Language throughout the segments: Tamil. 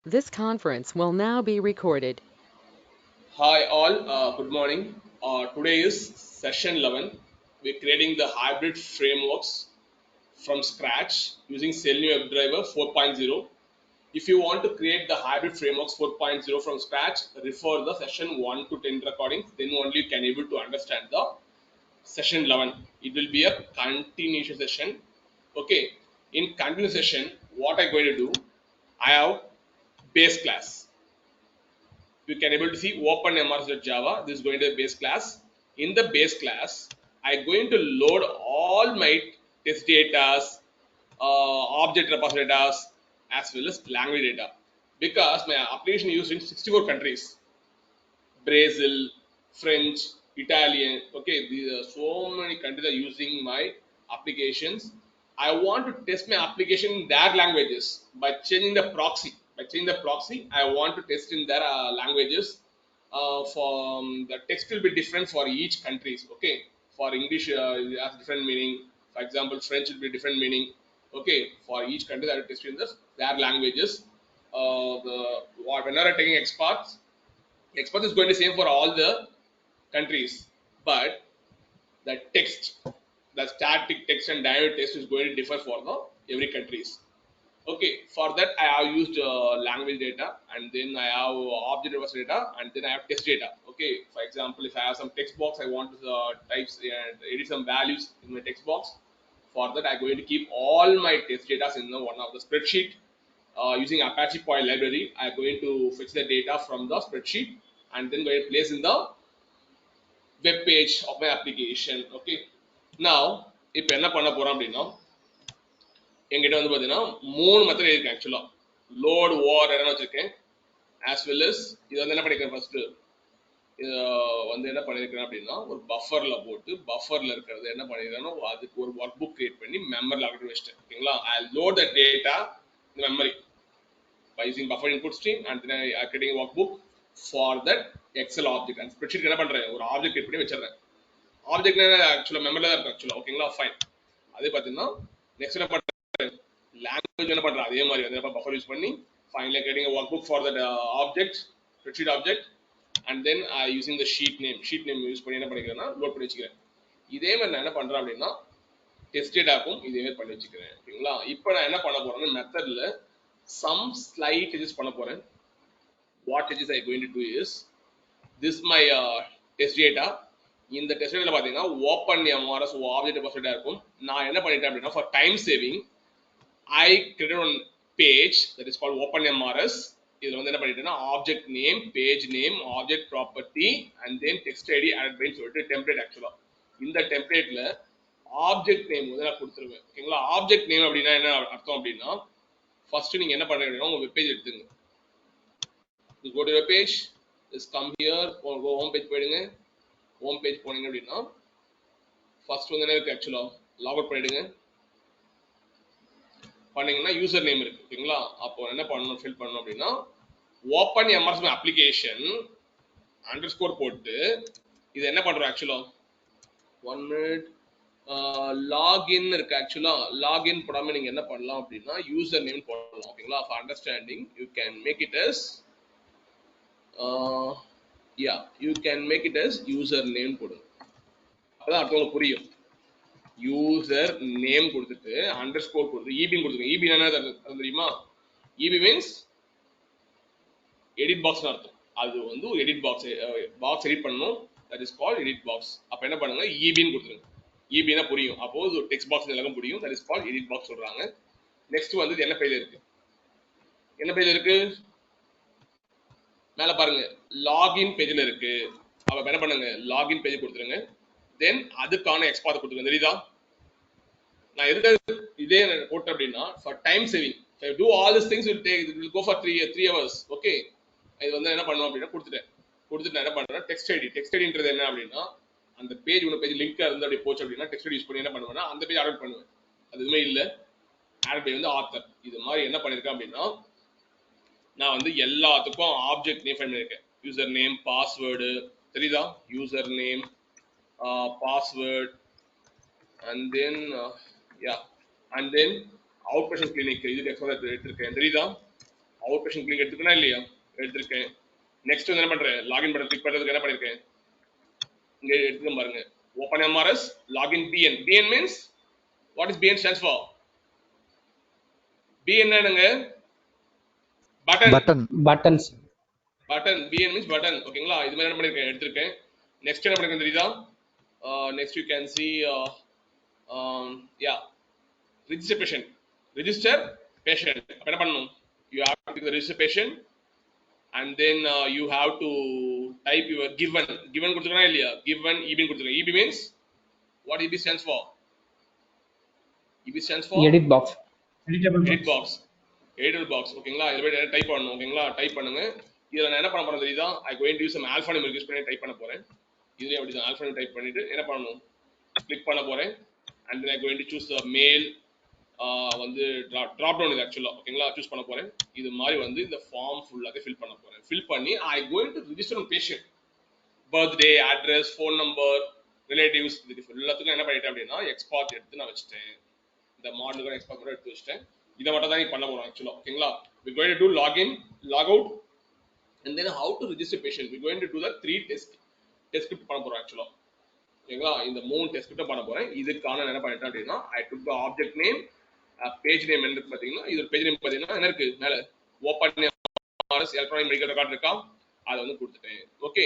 This conference will now be recorded. Hi all, good morning. Today is session 11. We're creating the hybrid frameworks from scratch using Selenium WebDriver 4.0. If you want to create the hybrid frameworks 4.0 from scratch, refer the session 1 to 10 recordings. Then only you can able to understand the session 11. It will be a continuation session. Okay, in continuation session, what I'm going to do, I have base class. You can able to see openmrs.java. This is going to the base class. In the base class, I'm going to load all my test data, object repository data, as well as language data, because my application is used in 64 countries: Brazil, French, Italian. Okay, these are so many countries are using my applications. I want to test my application in their languages by changing the proxy. By changing the proxy, I want to test in their languages. For the text will be different for each countries. Okay, for English it has different meaning. For example, French will be different meaning. Okay, for each country I will test in their languages. Whenever taking exports, export is going to same for all the countries, but the text, the static text and dynamic text is going to differ for the every countries. Okay, for that I have used language data, and then I have object reverse data, and then I have text data. Okay, for example, if I have some text box, I want to type and edit some values in my text box. For that, I'm going to keep all my test data in the one of the spreadsheet. Using Apache Py library, I'm going to fetch the data from the spreadsheet and then going to place in the web page of my application. Okay, now இப்போ என்ன பண்ண போறோம் அப்படின்னா, என்கிட்ட வந்து பார்த்தீங்கன்னா 3 மெத்தட் இருக்கு ஆக்சுவலா. லோட் ஓஆர் என்ன வச்சிருக்கேன், ஆஸ் வெல் அஸ் இது வந்து என்ன பண்ணிக்கிறேன் ஃபர்ஸ்ட், வந்து என்ன பண்ணியிருக்கிறேன் அப்படின்னா, ஒரு பஃபர்ல போட்டு பஃபர்ல இருக்கிறது என்ன பண்ணிருக்கேன்னா, அதுக்கு ஒரு ஒர்க் புக் கிரியேட் பண்ணி மெமரியில் ஆல்ரெடி வச்சிட்டேன். ஓகேங்களா, I load the data in memory by using buffer input stream, and then I creating a workbook for that Excel object. And spreadsheet என்ன பண்றேன், ஒரு ஆப்ஜெக்ட் கிரியேட் பண்ணி வச்சிடுறேன். ஆப்ஜெக்ட் ஆக்சுவலா மெமரியில் தான் இருக்கு ஆக்சுவலா. ஓகேங்களா, ஃபைன். அதே பார்த்தீங்கன்னா நெக்ஸ்ட் என்ன பண்றேன், லாங்குவேஜ் என்ன பண்றேன், அதே மாதிரி வந்து பஃபர் யூஸ் பண்ணி finally creating a workbook for that object, spreadsheet object, and then using the sheet name use பண்ணி என்ன பண்ணிக்கிறேன்னா லோட் பண்ணி வச்சுக்கிறேன். இதே மாதிரி நான் என்ன பண்றேன் அப்படின்னா, டெஸ்ட் டேட்டாக்கும் இதே மாதிரி பண்ணி வச்சுக்கிறேன். ஓகேங்களா, இப்போ நான் என்ன பண்ண போறேன்னா, மெத்தட்ல some slight changes பண்ண போறேன். What changes I going to do is, this my test data. இந்த டெஸ்ட் டேட்டால பாத்தீங்கன்னா ஓப்பன் எம்ஆர்எஸ் ஆப்ஜெக்ட் ரெபாசிட்டரியா இருக்கும். நான் என்ன பண்ணிட்டேன் அப்படின்னா, for time saving I created one page that is called open mrs. இதுல வந்து என்ன பண்ணிட்டேன்னா, object name, page name, object property, and then text ID add பண்ணி சொல்லிட்டு டெம்ப்ளேட். ஆக்சுவலா இந்த டெம்ப்ளேட்ல ஆப்ஜெக்ட் நேம் வந்து நான் கொடுத்துருவேன். ஓகேங்களா, ஆப்ஜெக்ட் நேம் அப்படின்னா என்ன அர்த்தம் அப்படின்னா, ஃபர்ஸ்ட் நீங்க என்ன பண்றீங்க அப்படின்னா, உங்க வெப் பேஜ் எடுத்துங்க. You go to your page, just come here or go home page போயிடுங்க. ஹோம் பேஜ் போனீங்க அப்படின்னா, ஃபர்ஸ்ட் வந்து என்ன இருக்கு ஆக்சுவலா, லாக் அவுட் பண்ணிடுங்க. பண்ணீங்கன்னா யூசர் நேம் இருக்கு. ஓகேங்களா, அப்போ என்ன பண்ணணும், ஃபில் பண்ணணும் அப்படின்னா, ஓப்பன் எம்ஆர்எஸ் அப்ளிகேஷன் அண்டர்ஸ்கோர் போட்டு இது என்ன பண்றோம் ஆக்சுவலா, 1 minute லாகின் இருக்கு. ஆக்சுவலா லாகின் போடாம நீங்க என்ன பண்ணலாம் அப்படின்னா, யூசர் நேம் போடலாம். ஓகேங்களா, for understanding you can make it as you can make it as user name போடுங்க. அப்பதான் அடுத்தவங்களுக்கு புரியும். யூசர் நேம் கொடுத்துட்டு அண்டர்ஸ்கோர் கொடுத்து இபின்னு கொடுத்துருங்க. இபி என்ன தெரியுமா, இபி மீன்ஸ் எடிட் பாக்ஸ் அர்த்தம். அது வந்து எடிட் பாக்ஸ், பாக்ஸ் எடிட் பண்ணணும், that is called edit box. அப்ப என்ன பண்ணுங்க, இபின்னு கொடுத்துருங்க. இபினா புரியும், அப்போ டெக்ஸ்ட் பாக்ஸ் எல்லாமே புரியும். That is called edit box சொல்றாங்க. நெக்ஸ்ட் வந்து என்ன பேஜ் இருக்கு, என்ன பேஜ் இருக்கு மேல பாருங்க, லாகின் பேஜ்ல இருக்கு. அப்ப என்ன பண்ணுங்க, லாகின் பேஜ் கொடுத்துருங்க. தென் அதுக்கான எக்ஸ்பாத் கொடுத்துருங்க. தெரியுதா, நான் எதுக்கு இதே போட்டேன் அப்படின்னா, for time saving. If I do all these things will take, it will go for 3 hours. Okay, இது வந்து என்ன பண்ணுவோம் அப்படின்னா, கொடுத்துட்டு நான் என்ன பண்றேன், டெக்ஸ்ட் ஐடின்றது என்ன அப்படின்னா, அந்த பேஜ் உன பேஜ் லிங்க் இருந்து அப்படி போச்சு அப்படின்னா, டெக்ஸ்ட் ஐடி யூஸ் பண்ணி என்ன பண்ணுவேன்னா, அந்த பேஜ் ஆட் பண்ணுவேன். அது எதுவுமே இல்லை, ஆட் பை வந்து ஆத்தர். இது மாதிரி என்ன பண்ணிருக்கேன் அப்படின்னா, நான் வந்து எல்லாத்துக்கும் ஆப்ஜெக்ட் நேம் பண்ணிருக்கேன். யூசர் நேம், பாஸ்வேர்டு, தெரியுதா, user name, password, and then yeah, and then outpatient clinic இது எக்ஸ்ட்ரா எடுத்திருக்கேன். தெரியுதா, அவுட் பேஷன் கிளிக் எடுத்துக்கணும் இல்லையா? எடுத்திருக்கேன். நெக்ஸ்ட் வந்து என்ன பண்றேன், லாகின் பட்டன் கிளிக் பண்றதுக்கு என்ன பண்ணிருக்கேன், இங்க எடுத்துக்க பாருங்க. Open MRS login BN. BN means what is BN stands for? BN என்னங்க? Button. buttons. Button. BN means button. ஓகேங்களா? இது மாதிரி என்ன பண்ணிருக்கேன், எடுத்திருக்கேன். நெக்ஸ்ட் என்ன பண்ணிருக்கேன் தெரியுதா? Next you can see yeah, register patient. Register patient. அப்ப என்ன பண்ணணும், you have to click the register patient and then you have to type your given கொடுத்துக்கணும் இல்லையா? given EB கொடுத்துக்கணும். EB means what EB stands for? EB stands for Edit box. edit box. Edit box. ஓகேங்களா? இதுல போய் டைப் பண்ணணும். ஓகேங்களா? டைப் பண்ணுங்க. இதுல நான் என்ன பண்ண போறேன் தெரியுதா? I going to use some alphanumeric use பண்ணி டைப் பண்ண போறேன். இதுலயே அப்படி தான் alphanumeric டைப் பண்ணிட்டு என்ன பண்ணணும், கிளிக் பண்ண போறேன். and then I going to choose the mail வந்து drop down இது ஆக்சுவலா. ஓகேங்களா? சூஸ் பண்ண போறேன். இது மாதிரி வந்து இந்த ஃபார்ம் ஃபுல்லாக ஃபில் பண்ண போறேன். ஃபில் பண்ணி I going to register on patient. birthday, address, phone number, relatives, இது எல்லாத்துக்கும் என்ன பண்ணிட்டேன் அப்படின்னா எக்ஸ்பார்ட் எடுத்து நான் வச்சுட்டேன். இந்த மாடலுக்கு எக்ஸ்பார்ட் கூட எடுத்து வச்சுட்டேன். இதை மட்டும் தான் பண்ண போறோம் ஆக்சுவலா. ஓகேங்களா? we going to do login, log out and then how to register patient. we going to do the 3 test script பண்ண போறோம் ஆக்சுவலா. ஓகேங்களா? இந்த 3 டெஸ்ட் ஸ்கிரிப்ட் பண்ண போறேன். இதுக்கான என்ன பண்ணிட்டேன் அப்படின்னா I took the object name, page name என்ன இருக்கு பாத்தீங்கன்னா, இது பேஜ் நேம் பாத்தீங்கன்னா என்ன இருக்கு மேல, open MRS electronic medical record இருக்கா, அதை வந்து கொடுத்துட்டேன். Okay,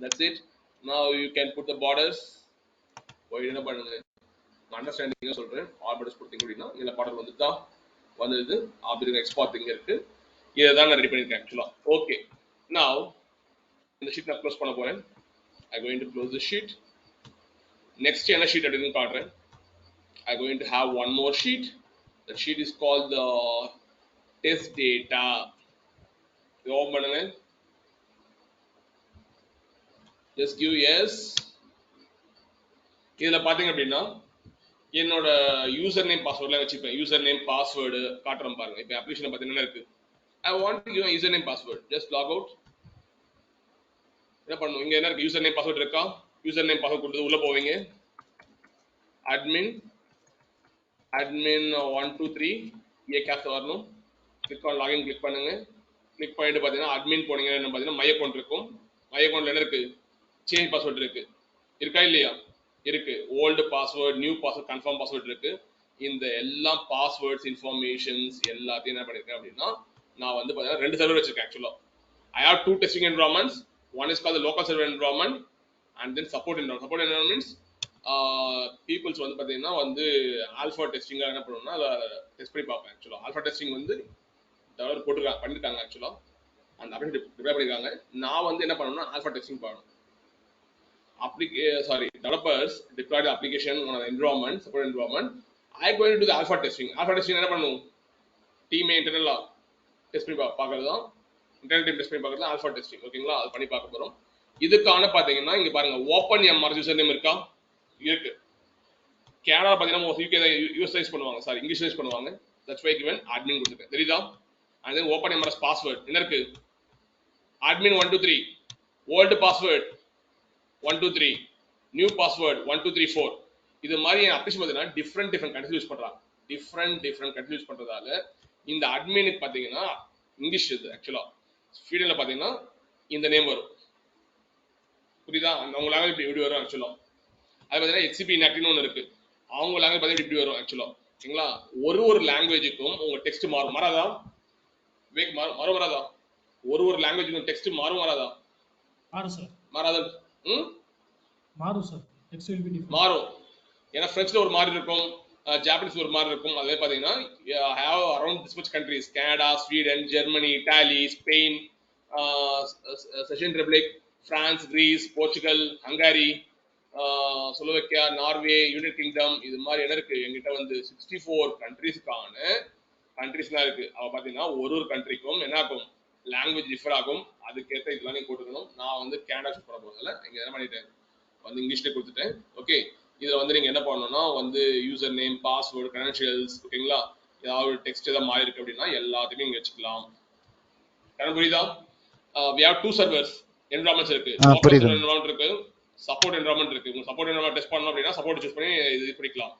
that's it. now you can put the borders. என்ன பண்ணுங்க, அண்டர்ஸ்டாண்டிங்கா சொல்றேன். ஆல் பார்டர்ஸ் கொடுத்தீங்க அப்படின்னா இந்த பார்டர் வந்துது. ஆப்ஜெக்ட் எக்ஸ்பார்ட் இங்க இருக்கு. இதை தான் நான் ரெடி பண்ணிருக்கேன் ஆக்சுவலா. ஓகே, now இந்த ஷீட் நான் க்ளோஸ் பண்ண போறேன். I going to close the sheet. next என்ன ஷீட் அப்படின்னு காட்டுறேன். I going to have one more sheet. That sheet is called the test data. Open பண்ணுங்க. just give yes. இதுல பாத்தீங்க அப்படின்னா என்னோட யூசர் நேம் பாஸ்வேர்ட்லாம் வச்சுப்பேன். யூசர் நேம் பாஸ்வேர்டு காட்டுறேன் பாருங்க. இப்போ அப்ளிகேஷன்ல பாத்தீங்கன்னா இருக்கு, I want to give a username password. just log out. என்ன பண்ணுவோம், இங்க என்ன இருக்கு, யூசர் நேம் பாஸ்வேர்ட் இருக்கா, யூசர் நேம் பாஸ்வேர்ட் கொடுத்து உள்ள போவீங்க. admin 123 ஏ கேப்ஸ் வரணும். கிளிக் ஆன் லாகின் கிளிக் பண்ணுங்க. கிளிக் பண்ணிட்டு பாத்தீங்கன்னா அட்மின் போனீங்கன்னா பாத்தீங்கன்னா மை அக்கௌண்ட் இருக்கும். மை அக்கௌண்ட்ல என்ன இருக்கு, சேஞ்ச் பாஸ்வேர்ட் இருக்கு. இருக்கா இல்லையா? இருக்கு. Old password, new password, confirm password இருக்கு. இந்த எல்லா பாஸ்வேர்ட்ஸ் இன்ஃபர்மேஷன்ஸ் எல்லாத்தையும் என்ன பண்ணிருக்கேன் அப்படின்னா நான் வந்து பாத்தீங்கன்னா 2 சர்வர் வச்சிருக்கேன் ஆக்சுவலா. I have 2 testing environments. One is called the local server environment and then support environment. Support environment means peoples வந்து பாத்தீங்கன்னா வந்து ஆல்பா டெஸ்டிங்கா என்ன பண்ணுவோம்னா அதை டெஸ்ட் பண்ணி பார்ப்பேன் ஆக்சுவலா. ஆல்பா டெஸ்டிங் வந்து டெவலப்பர் பண்ணிருக்காங்க ஆக்சுவலா, அந்த அப்டேட் ப்ரிப்பேர் பண்ணிருக்காங்க. நான் வந்து என்ன பண்ணணும்னா ஆல்பா டெஸ்டிங் பண்ணணும். developers deploy the application on an environment, support environment. I going to do the alpha testing. Alpha testing என்ன பண்ணும், டீம் இன்டர்னலா டெஸ்ட் பண்ணி பார்க்கறது தான், இன்டர்னல் டீம் டெஸ்ட் பண்ணி பார்க்கறது தான் ஆல்பா டெஸ்டிங். ஓகேங்களா? அது பண்ணி பார்க்க போறோம். இதுக்கான பாத்தீங்கன்னா இங்க பாருங்க ஓபன் MRS யூசர் நேம் இருக்கா, இருக்கு. கனடா பாத்தீங்கன்னா யூகே யூஸ் பண்ணுவாங்க, சாரி இங்கிலீஷ் யூஸ் பண்ணுவாங்க. தட்ஸ் வை given admin கொடுத்துருக்கேன், தெரியுதா? and then open MRS password என்ன இருக்கு, admin 123, old password 123, new password 1234. இது மாதிரி அப்ளிகேஷன் பார்த்தீங்கன்னா டிஃப்ரெண்ட் கண்ட்ரி யூஸ் பண்றாங்க. டிஃப்ரெண்ட் கண்ட்ரி யூஸ் பண்றதால இந்த அட்மினுக்கு பாத்தீங்கன்னா இங்கிலீஷ் இது ஆக்சுவலா. ஸ்வீடன்ல பாத்தீங்கன்னா இந்த நேம் வரும், புரியுதா? அவங்க லாங்குவேஜ் இப்படி வரும் ஆக்சுவலா. அது பார்த்தீங்கன்னா HCP இன்ஆக்டிவ்னு ஒன்று இருக்கு, அவங்க லாங்குவேஜ் பார்த்தீங்கன்னா இப்படி வரும் ஆக்சுவலா. ஓகேங்களா? ஒரு லாங்குவேஜுக்கும் உங்க டெக்ஸ்ட் மாறாதா? வராதா? ஒரு லாங்குவேஜுக்கும் டெக்ஸ்ட் மாறாதா? மாறாதா? மாறும் sir. Text will be different. மாறும். ஏன்னா பிரெஞ்ச்ல ஒரு மாதிரி இருக்கும், ஜாப்பனீஸ்ல ஒரு மாதிரி இருக்கும். அதே பாத்தீங்கன்னா have around this much countries, Canada, Sweden, Germany, Italy, Spain, செஷன் Republic, France, Greece, Portugal, Hungary, Slovakia, Norway, United Kingdom. இது மாதிரி என்ன இருக்கு எங்கிட்ட வந்து 64 கண்ட்ரீஸ்க்கான கண்ட்ரீஸ்லாம் இருக்கு. அவ பாத்தீங்கன்னா ஒரு கண்ட்ரிக்கும் என்ன ஆகும், லாங்குவேஜ் டிஃபர் ஆகும். அதுக்கேற்ற இதெல்லாம் நீங்க போட்டுக்கணும். நான் வந்து கனடா சூஸ் பண்ண போறதுல இங்க என்ன பண்ணிட்டேன் வந்து இங்கிலீஷ்ல கொடுத்துட்டேன். ஓகே, இதுல வந்து நீங்க என்ன பண்ணணும்னா வந்து யூசர் நேம், பாஸ்வேர்டு, கிரெடென்ஷியல்ஸ், ஓகேங்களா? ஏதாவது டெக்ஸ்ட் ஏதாவது மாறி இருக்கு அப்படின்னா எல்லாத்தையுமே நீங்க வச்சுக்கலாம். புரியுதா? we have 2 servers environments இருக்கு. local server environment இருக்கு, சப்போர்ட் என்வரான்மெண்ட் இருக்கு. உங்க சப்போர்ட் என்வரான்மெண்ட் டெஸ்ட் பண்ணனும் அப்படினா சப்போர்ட் சூஸ் பண்ணி இது பண்ணிக்கலாம்.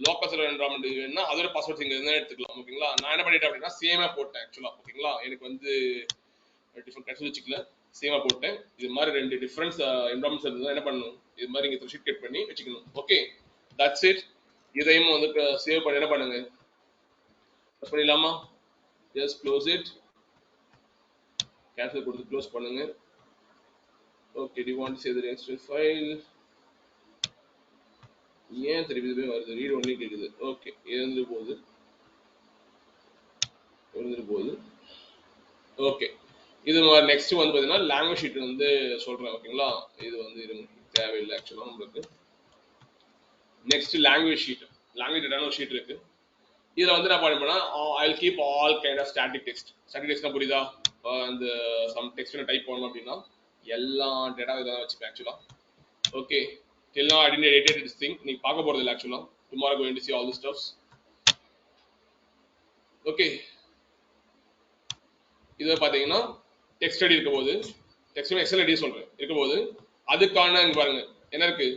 லோக்கல் சர்வர் என்வரான்மெண்ட் வேணும்னா அதோட பாஸ்வேர்ட்ஸ் இங்க இருந்தா எடுத்துக்கலாம். ஓகேங்களா? நான் என்ன பண்ணிட்டேன் அப்படின்னா சேமா போட்டேன் ஆக்சுவலா. ஓகேங்களா? எனக்கு வந்து டிஃபரெண்ட் கன்சல் வச்சுக்கல, சேமா போட்டேன். இது மாதிரி ரெண்டு டிஃபரன்ஸ் என்வரான்மெண்ட்ஸ் இருந்தா என்ன பண்ணணும், இது மாதிரி இங்க ஷீட் கட் பண்ணி வச்சுக்கணும். Okay, that's it. இதையும் வந்து சேவ் பண்ணி என்ன பண்ணுங்க, க்ளோஸ் பண்ணிடலாமா? ஜஸ்ட் க்ளோஸ் இட், கேன்சல் கொடுத்து க்ளோஸ் பண்ணுங்க. Okay, to you want to save the next file? ஏன் திருப்பி வருது? ரீட் ஒன்லி கேக்குது. ஓகே, இருந்து போகுது. ஓகே, இது நெக்ஸ்ட் வந்து பாத்தீங்கன்னா லாங்குவேஜ் ஷீட் வந்து சொல்றேன். ஓகேங்களா? இது வந்து தேவையில்லை ஆக்சுவலா நம்மளுக்கு. நெக்ஸ்ட் லாங்குவேஜ் ஷீட், லாங்குவேஜ் டேட்டான ஒரு ஷீட் இருக்கு. இதுல வந்து நான் பண்ணா I will keep all kind of static text. Static டெக்ஸ்ட்னா புரியுதா? அந்த சம் டெக்ஸ்ட் டைப் பண்ணணும் அப்படின்னா எல்லா டேட்டா இதெல்லாம் வச்சுப்பேன் ஆக்சுவலா. Okay, till now I didn't edit this thing. நீ பார்க்க போறது இல்லை ஆக்சுவலா. tomorrow going to see all the stuffs. Okay, இதை பார்த்தீங்கன்னா டெக்ஸ்ட் ஐடி இருக்க போது, டெக்ஸ்ட் எக்ஸல் ஐடி சொல்றேன் இருக்க போது, அதுக்கான இங்க பாருங்க என்ன இருக்கு,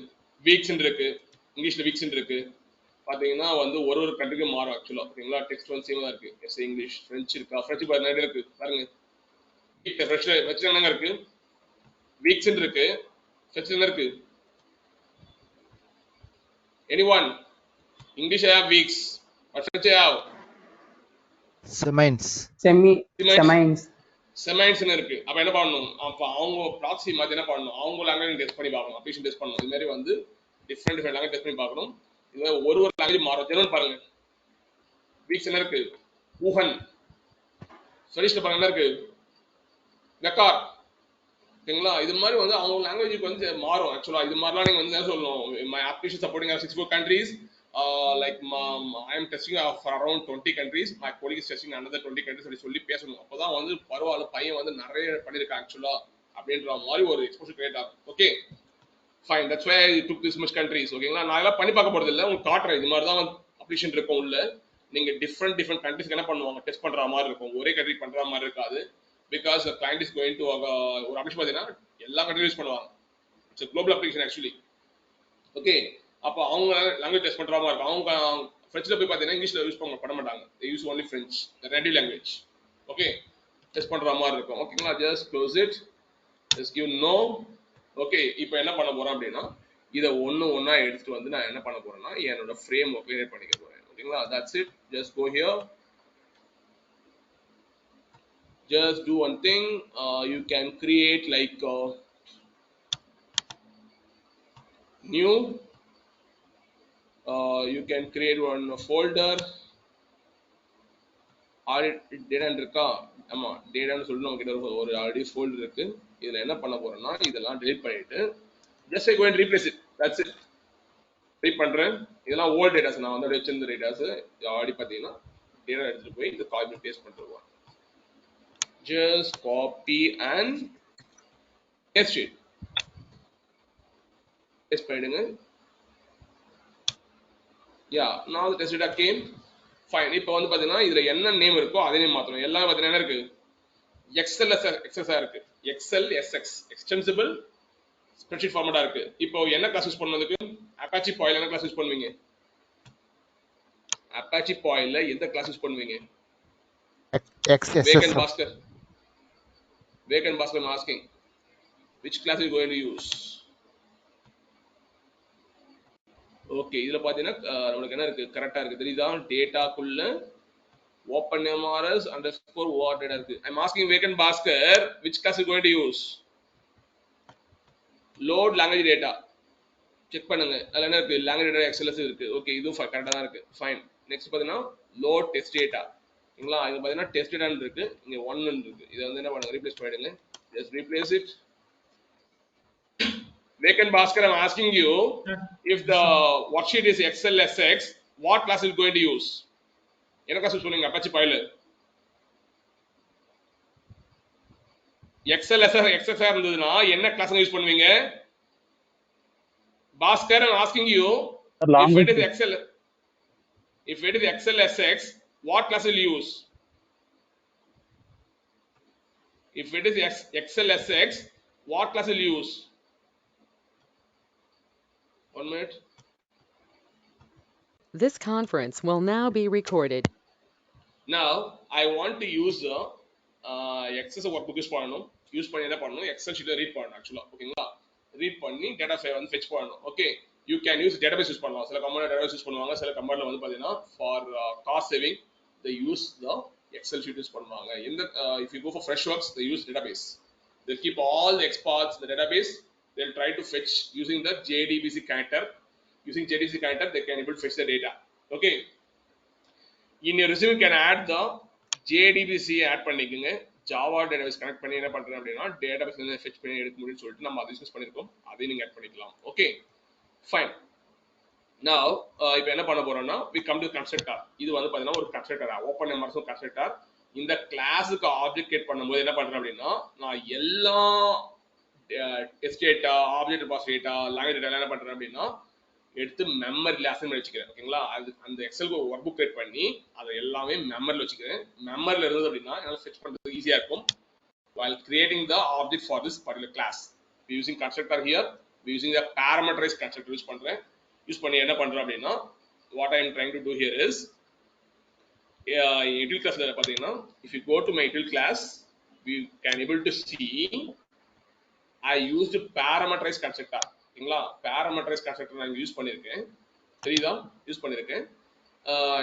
வீக்ஸ் இருக்கு, இங்கிலீஷ்ல வீக்ஸ் இருக்கு. பாத்தீங்கன்னா வந்து ஒரு ஒரு கண்ட்ரிக்கு மாறும் ஆக்சுவலா. ஓகேங்களா? டெக்ஸ்ட் வந்து சேமா இருக்கு. எஸ் இங்கிலீஷ், பிரெஞ்சு இருக்கா? பிரெஞ்சு பாருங்க நிறைய இருக்கு பாருங்க. பிரெஞ்சுல என்னங்க இருக்கு? வீக்ஸ் இருக்கு. பிரெஞ்சுல என்ன இருக்கு? anyone? English have weeks, but French have Semaines. செமைன்ஸ் இருக்கு. அப்ப என்ன பண்ணணும், அப்ப அவங்க ப்ராக்ஸி மாதிரி என்ன பண்ணணும், அவங்க லாங்குவேஜ் டெஸ்ட் பண்ணி பார்க்கணும், அப்ளிகேஷன் டெஸ்ட் பண்ணணும். இது மாதிரி வந்து டிஃப்ரெண்ட் லாங்குவேஜ் டெஸ்ட் பண்ணி பார்க்கணும். இது ஒரு லாங்குவேஜ் மாறும். ஜெர்மன் பாருங்க வீக்ஸ் என்ன இருக்கு, ஊஹன். ஸ்வெடிஷ்ல பாருங்க என்ன இருக்கு, வெக்கார். ஓகேங்களா? இது மாதிரி வந்து அவங்க லாங்குவேஜுக்கு வந்து மாறும் ஆக்சுவலா. இது மாதிரிலாம் நீங்க வந்து என்ன சொல்லணும், my application supporting 64 countries, like I am testing for around 20 countries, my colleague is testing another 20 countries அப்படி சொல்லி பேசணும். அப்பதான் வந்து பரவாயில்ல, பையன் வந்து நிறைய பண்ணிருக்கான் ஆக்சுவலா அப்படின்ற மாதிரி ஒரு எக்ஸ்போஷர் கிரியேட் ஆகும். Okay fine, that's why I took this much countries. ஓகேங்களா? நான் எல்லாம் பண்ணி பார்க்க போறது இல்லை, உங்களுக்கு காட்டுறேன். இது மாதிரி தான் அப்ளிகேஷன் இருக்கும் உள்ள. நீங்க டிஃப்ரெண்ட் கண்ட்ரிஸ்க்கு என்ன பண்ணுவாங்க, டெஸ்ட் பண்ற மாதிரி இருக்கும், ஒரே கண்ட்ரி பண்ற மாதிரி இருக்காது. Because client is going to ஒரு அப்ளிகேஷன் பார்த்தீங்கன்னா எல்லா கண்ட்ரியும் யூஸ் பண்ணுவாங்க. It's global application actually. Okay, அப்போ அவங்க லாங்குவேஜ் டெஸ்ட் பண்ற மாதிரி இருக்கும். அவங்க ஃப்ரெஞ்சில் போய் பார்த்தீங்கன்னா இங்கிலீஷ்ல யூஸ் பண்ண மாட்டாங்க, they use only French, the native language. Okay, test பண்ற மாதிரி இருக்கும். ஓகேங்களா? Just close it, just give no. Okay, இப்போ என்ன பண்ண போறேன் அப்படின்னா இதை ஒண்ணா எடுத்துட்டு வந்து நான் என்ன பண்ண போறேன்னா என்னோட ஃப்ரேம் கிரியேட் பண்ணிக்க போறேன். ஓகேங்களா? That's it. Just go here, just do one thing, you can create like new, you can create one folder, data இருக்கா? ஆமா, டேட்டான்னு சொல்லிட்டு நம்ம கிட்ட ஒரு ஆல்ரெடி ஃபோல்டர் இருக்கு. இதுல என்ன பண்ண போறேன்னா இதெல்லாம் டெலிட் பண்ணிட்டு just I go and replace it, that's it. Type பண்றேன். இதெல்லாம் ஓல்ட் டேட்டாஸ், நான் வந்து வச்சிருந்த டேட்டாஸ் ஆல்ரெடி பார்த்தீங்கன்னா டேட்டா எடுத்துட்டு போய் இந்த காப்பி பேஸ்ட் பண்ணிடுவோம். just copy and paste it. paste பண்ணிடுங்க. yeah, now the test data came. fine. இப்போ வந்து பாத்தீங்கன்னா இதுல என்ன நேம் இருக்கோ அதே நேம் மாத்தணும். எல்லாம் பாத்தீங்கன்னா என்ன இருக்கு, XLSX இருக்கு, XLSX எக்ஸ்டென்சிபிள் ஸ்ப்ரெட்ஷீட் ஃபார்மேட்டா இருக்கு. இப்போ என்ன கிளாஸ் யூஸ் பண்ணதுக்கு, அப்பாச்சி பாயில் என்ன கிளாஸ் யூஸ் பண்ணுவீங்க? அப்பாச்சி பாயில்ல எந்த கிளாஸ் யூஸ் பண்ணுவீங்க? Wake and Bhaskar. Wake and Bhaskar, I'm asking which class are you going to use? Okay, இதுல பாத்தீங்கன்னா நமக்கு என்ன இருக்கு, கரெக்டா இருக்கு தெரியுதா? டேட்டாக்குள்ள openmrs underscore what data இருக்கு. I'm asking Wake and Bhaskar which class are you going to use? load language data check பண்ணுங்க, அதுல என்ன இருக்கு, language data XLS இருக்கு. ஓகே, இதுவும் கரெக்டா தான் இருக்கு. ஃபைன். நெக்ஸ்ட் பாத்தீங்கன்னா load test data. சரிங்களா? இது பாத்தீங்கன்னா test data இருக்கு, இங்க 1 இருக்கு. இதை வந்து என்ன பண்ணுங்க, ரீப்ளேஸ் பண்ணிடுங்க. just replace it. Wake and Bhaskar, I'm asking you, if the worksheet is XLSX, what class is going to use? என்ன கிளாஸ் யூஸ் பண்ணுவீங்க அப்பாச்சி பாயில? XLSR இருந்ததுன்னா என்ன கிளாஸ் யூஸ் பண்ணுவீங்க? Bhaskar, I'm asking you, if it is XLSX, what class will you use? If it is XLSX, what class will you use? 1 minute. This conference will now be recorded. Now I want to use the Excel workbook use பண்ணனும். யூஸ் பண்ணி என்ன பண்ணனும்? Excel sheet ரீட் பண்ணனும் actually. ஓகேங்களா? ரீட் பண்ணி டேட்டா ஃபைல் வந்து fetch பண்ணனும். Okay. You can use database use பண்ணலாம். சில கம்பெனில database யூஸ் பண்ணுவாங்க. சில கம்பெனில வந்து பாத்தீங்கன்னா for cost saving they use the Excel sheet use பண்ணுவாங்க. In the if you go for Freshworks they use database. They'll keep all the exports the database. They'll try to fetch using the JDBC connector. Using JDBC connector they can able to fetch the data. Okay. In your resume you can add the JDBC add பண்ணிக்கங்க. Java database connect பண்ணி என்ன பண்றேன் அப்படினா database ல fetch பண்ணி எடுக்க முடியும்னு சொல்லிட்டு நம்ம அதை டிஸ்கஸ் பண்ணிருக்கோம். அதை நீங்க ஆட் பண்ணிக்கலாம். ஓகே. ஃபைன். Now இப்போ என்ன பண்ண போறோம்னா we come to constructor. இது வந்து பாத்தீங்கன்னா ஒரு constructor open MRS constructor. இந்த கிளாஸுக்கு ஆப்ஜெக்ட் கிரியேட் பண்ணும்போது என்ன பண்றேன் அப்படினா நான் எல்லா test data object pass data language data என்ன பண்றேன் அப்படினா எடுத்து மெமரியில அசைன் பண்ணி வச்சுக்கிறேன். ஓகேங்களா? அது அந்த எக்ஸலுக்கு ஒரு ஒர்க் புக் கிரியேட் பண்ணி அதை எல்லாமே மெமரியில் வச்சுக்கிறேன். மெமரியில் இருந்தது அப்படின்னா என்னால் ஃபெச் பண்ணுறது ஈஸியாக இருக்கும். while creating the object for this particular class we using constructor here we using the parameterized constructor use பண்றேன். யூஸ் பண்ணி என்ன பண்றேன் அப்படின்னா what I am trying to do here is util class ல பாத்தீங்கன்னா if you go to my util class we can able to see I used parameterized constructor. ஓகேங்களா? parameterized constructor நான் யூஸ் பண்ணிருக்கேன். சரிதா? யூஸ் பண்ணிருக்கேன்.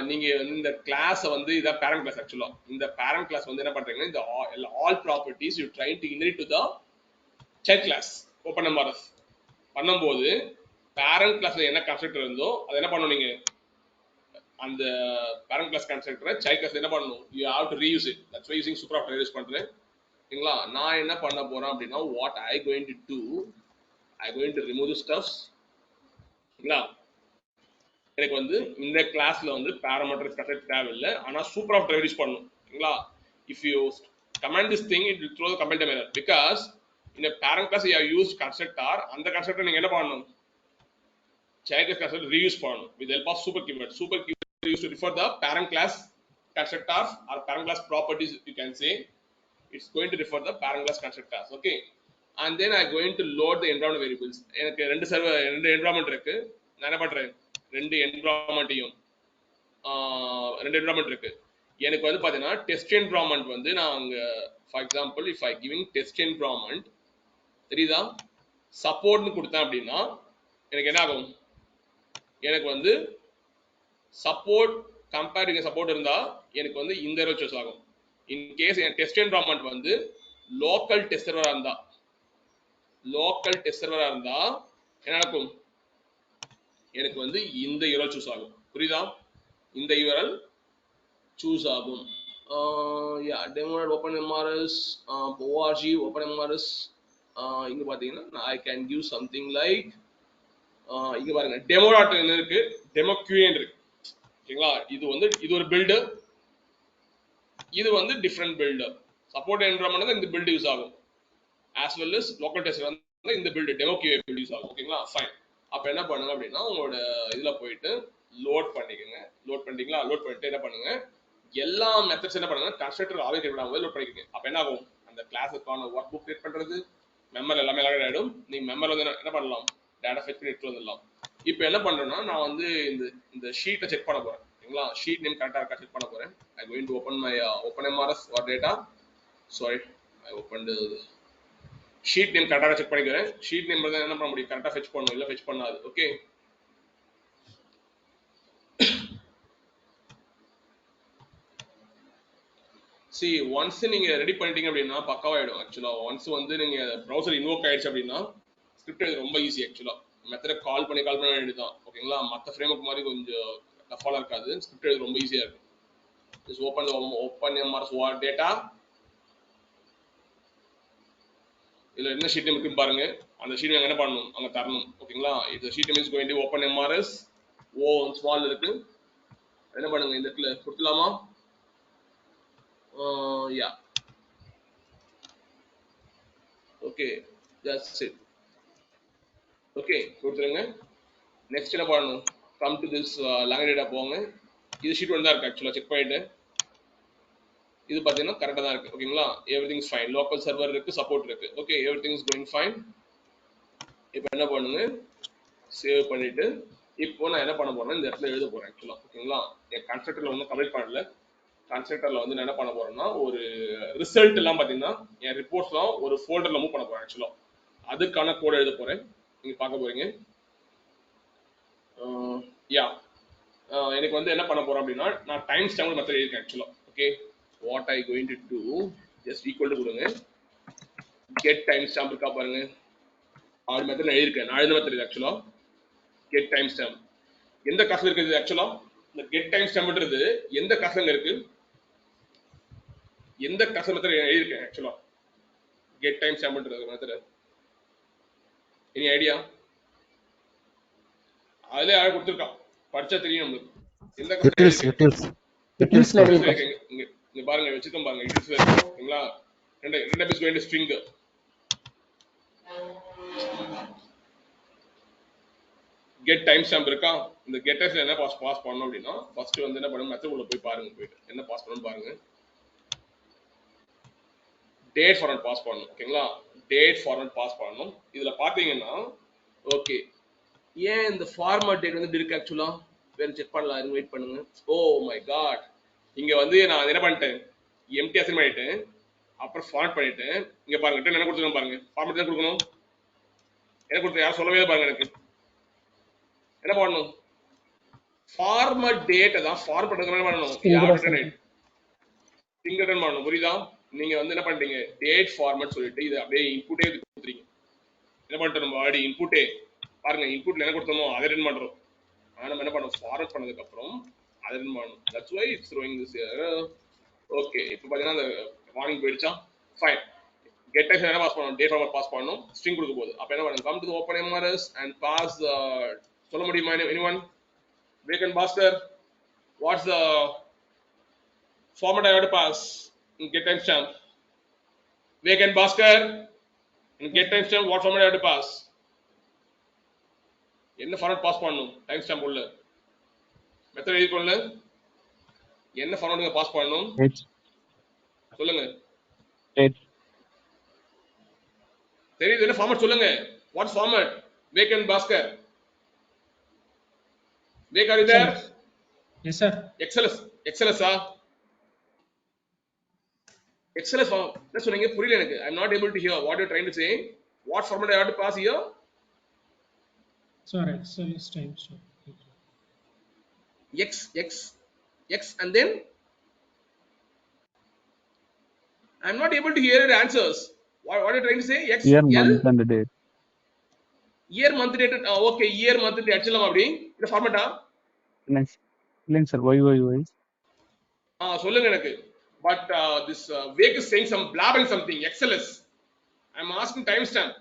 நீங்க இந்த கிளாஸ் வந்து இத parent class actually இந்த parent class வந்து என்ன பண்றீங்கன்னா இந்த all properties you try to inherit to the child class open MRS பண்ணும்போது parent classல என்ன கன்ஸ்ட்ரக்டர் இருந்தோ அதை என்ன பண்ணணும் நீங்க அந்த parent class constructor child class என்ன பண்ணணும் you have to reuse it. That's why using super use பண்றேன். ஓகேங்களா? நான் என்ன பண்ண போறேன் அப்படினா what I going to do I going to remove the stuffs. ஓகேங்களா? எனக்கு வந்து இந்த கிளாஸ்ல வந்து parameters constructor தேவையில்லை. ஆனா super of driver யூஸ் பண்ணணும். ஓகேங்களா? If you command this thing it will throw the compile time error because in a parent class you have used constructor அந்த constructor நீங்க என்ன பண்ணணும் child class constructor reuse பண்ணணும் with the help of super keyword. Super keyword used to refer the parent class constructors or parent class properties you can say. It's going to refer the parent class constructors. Okay. And then I going to load the environment variables. எனக்கு ரெண்டு environment இருக்கு. நான் என்ன பண்றேன் ரெண்டு environment இருக்கு. எனக்கு வந்து பாத்தீங்கன்னா டெஸ்ட் environment வந்து நான் அங்க for example if I giving test environment தெரியுதா சப்போர்ட்னு கொடுத்தேன் அப்படின்னா எனக்கு என்ன ஆகும் எனக்கு வந்து சப்போர்ட் கம்பேரிங் சப்போர்ட் இருந்தா எனக்கு வந்து இந்த ரோ சூஸ் ஆகும். இன் கேஸ் என் டெஸ்ட் environment வந்து லோக்கல் டெஸ்ட் சர்வரா இருந்தா என்ன நடக்கும் எனக்கு வந்து இந்த URL சூஸ் ஆகும். புரியுதா? இந்த URL சூஸ் ஆகும். Demo open MRS org open MRS இங்க பாத்தீங்கன்னா I can give something like இங்க பாருங்க demo.in இருக்கு demo QN இருக்கு. ஓகேங்களா? இது ஒரு பில்ட் இது வந்து டிஃபரண்ட் பில்ட் சப்போர்ட் என்விரான்மென்ட் தான் இந்த பில்ட் யூஸ் ஆகும் as well as local test வந்து இந்த build demo QA build use ஆகும். ஓகேங்களா? ஃபைன். அப்ப என்ன பண்ணுங்க அப்படின்னா உங்களோட இதுல போயிட்டு லோட் பண்ணிக்கங்க. லோட் பண்ணிட்டீங்களா? லோட் பண்ணிட்டு என்ன பண்ணுங்க எல்லா மெத்தட்ஸ் என்ன பண்ணுங்க கன்ஸ்ட்ரக்டர் ஆவே கிரியேட் பண்ணும்போது லோட் பண்ணிக்கங்க. அப்ப என்ன ஆகும் அந்த கிளாஸுக்கான ஒர்க் புக் கிரியேட் பண்றது மெமரி எல்லாமே லாக் ஆயிடும். நீங்க மெமரி வந்து என்ன பண்ணலாம் டேட்டா ஃபெச் பண்ணி எடுத்து வந்துடலாம். இப்போ என்ன பண்றேன்னா நான் வந்து இந்த ஷீட்டை செக் பண்ண போறேன். ஓகேங்களா? ஷீட் நேம் கரெக்டா இருக்கா செக் பண்ண போறேன். I going to open my open MRS or data. Sorry, I opened sheet name கரெக்டா செக் பண்ணிக்கிறேன். ஷீட் நேம் வந்து என்ன பண்ண முடியும் கரெக்டா ஃபெச் பண்ணணும் இல்ல ஃபெச் பண்ணாது. ஓகே. See once நீங்க ரெடி பண்ணிட்டீங்க அப்படின்னா பக்காவாயிடும். ஆக்சுவலா once வந்து நீங்க browser invoke ஆயிடுச்சு அப்படின்னா ஸ்கிரிப்ட் எழுத ரொம்ப ஈஸி. ஆக்சுவலா மெத்தட கால் பண்ண வேண்டியதுதான். ஓகேங்களா? மற்ற ஃப்ரேம்வொர்க் மாதிரி கொஞ்சம் டஃபால இருக்காது. ஸ்கிரிப்ட் எழுத ரொம்ப ஈஸியா இருக்கும். Just open MRS word data. இதுல என்ன ஷீட் நேம் இருக்கு பாருங்க. அந்த ஷீட் நேம் என்ன பண்ணணும் அங்க தரணும். ஓகேங்களா? இந்த sheet name is going to open MRS small இருக்கு. என்ன பண்ணுங்க இந்த இடத்துல கொடுத்துலாமா? Yeah. Okay, that's it. Okay, கொடுத்துருங்க. நெக்ஸ்ட் என்ன பண்ணணும் come to this language data போங்க. இது ஷீட் 1 தான் இருக்கு. ஆக்சுவலா செக் பண்ணிட்டு இது பாத்தீங்கன்னா கரெக்டா தான் இருக்கு. ஓகேங்களா? everything is fine. Local server இருக்கு சப்போர்ட் இருக்கு. Okay, everything is going fine. இப்போ என்ன பண்ணுங்க சேவ் பண்ணிட்டு இப்போ நான் என்ன பண்ண போறேன்னா இந்த இடத்துல எழுத போறேன் ஆக்சுவலா. ஓகேங்களா? என் கன்ஸ்ட்ரக்டர்ல ஒன்றும் கம்ப்ளீட் பண்ணல. கன்ஸ்ட்ரக்டர்ல வந்து நான் என்ன பண்ண போறேன்னா ஒரு ரிசல்ட் எல்லாம் பாத்தீங்கன்னா என் ரிப்போர்ட்ஸ்லாம் ஒரு ஃபோல்டர்ல மூவ் பண்ண போறேன் ஆக்சுவலா. அதுக்கான கோட் எழுத போறேன். நீங்க பார்க்க போறீங்க. யா எனக்கு வந்து என்ன பண்ண போறேன் அப்படின்னா நான் டைம் ஸ்டாம்ப் மெத்தட் எழுதிருக்கேன் ஆக்சுவலா. Okay, what I going to do just equal to கொடுங்க. கெட் டைம் ஸ்டாம்ப் இருக்கா பாருங்க. ஆறு மெத்தட் எழுதிருக்கேன். நான் எழுத மெத்தட் ஆக்சுவலா. கெட் டைம் ஸ்டாம்ப் எந்த காசுல இருக்குது ஆக்சுவலா? இந்த கெட் டைம் ஸ்டாம்ப்ன்றது எந்த காசுல இருக்கு? எந்த காசு மெத்தட் எழுதிருக்கேன் ஆக்சுவலா. கெட் டைம் ஸ்டாம்ப்ன்றது மெத்தட் எனி ஐடியா? அதுல யாரும் கொடுத்துருக்கான், படிச்சா தெரியும் நம்மளுக்கு. எந்த காசு இங்க பாருங்க, வச்சுக்கோங்க பாருங்க. இட்ஸ் ஓகேங்களா? ரெண்டு பிஸ் going to string. Get time stamp இருக்கா? இந்த கெட்டர்ஸ்ல என்ன பாஸ் பண்ணணும் அப்படின்னா ஃபர்ஸ்ட் வந்து என்ன பண்ணுங்க, மெத்தட் உள்ள போய் பாருங்க. போயிட்டு என்ன பாஸ் பண்ணணும் பாருங்க. டேட் ஃபார்மட் பாஸ் பண்ணணும். ஓகேங்களா? டேட் ஃபார்மட் பாஸ் பண்ணணும். இதுல பாத்தீங்கன்னா ஓகே, ஏன் இந்த ஃபார்மட் டேட் வந்து இருக்கு ஆக்சுவலா? வேற செக் பண்ணலாம், வெயிட் பண்ணுங்க. ஓ மை காட், இங்க வந்து நான் என்ன பண்ணிட்டேன், எம்டி அசைன் பண்ணிட்டேன், அப்புறம் ஃபார்மட் பண்ணிட்டேன். இங்க பாருங்க என்ன கொடுத்துருக்கோம் பாருங்க. ஃபார்மட் தான் கொடுக்கணும். என்ன கொடுத்து யாரும் சொல்லவே பாருங்க. எனக்கு என்ன பண்ணணும்? ஃபார்மட் டேட் தான் ஃபார்மட் பண்ணணும். யார் ரிட்டர்ன் சிங்கிள் ரிட்டர்ன் பண்ணணும். புரியுதா? நீங்க வந்து என்ன பண்றீங்க, டேட் ஃபார்மட் சொல்லிட்டு இது அப்படியே இன்புட்டே கொடுத்துறீங்க. என்ன பண்ணிட்டோம் நம்ம ஆடி இன்புட்டே பாருங்க. இன்புட்ல என்ன கொடுத்தோமோ அதை ரிட்டர்ன் பண்றோம். ஆனா நம்ம என்ன பண்ணோம், ஃபார்மட் பண்ணதுக்கு அப்புறம் அதை ரிட்டர்ன் பண்ணணும். That's why it's throwing this here. Okay, இப்போ பாத்தீங்கன்னா அந்த வார்னிங் போயிடுச்சா? ஃபைன். கெட் டைம் என்ன பாஸ் பண்ணணும், டேட் ஃபார்மட் பாஸ் பண்ணணும். ஸ்ட்ரிங் கொடுக்க போகுது. அப்ப என்ன பண்ணணும், come to open MRS and pass. சொல்ல முடியுமா எனிவன்? வேகன் Bhaskar, what's the format I have to pass in get time stamp? Vacant Bhaskar, in get time stamp what format I have to pass? என்ன ஃபார்மட் பாஸ் பண்ணணும்? டைம் ஸ்டாம்ப் உள்ள மெத்தட் எழுதிக்கொள்ள என்ன ஃபார்மட் பாஸ் பண்ணணும் சொல்லுங்க. தெரியுது என்ன ஃபார்மட் சொல்லுங்க. What format? வேகன் பாஸ்கர். வேக் are you there? Yes sir. எக்ஸலஸ் Excel form. That's what I'm not able to hear what you're trying to say. What format I have to pass here? Sorry, Excel is time stamp. X and then I'm not able to hear your answers. What are you trying to say? X, year, L? month and date. Year, month, date. Okay, year, month, date. Actually, I'm the format. Sir, why? சொல்லுங்க எனக்கு. But this Vake is saying some blabbing something. XLS. I'm asking timestamp.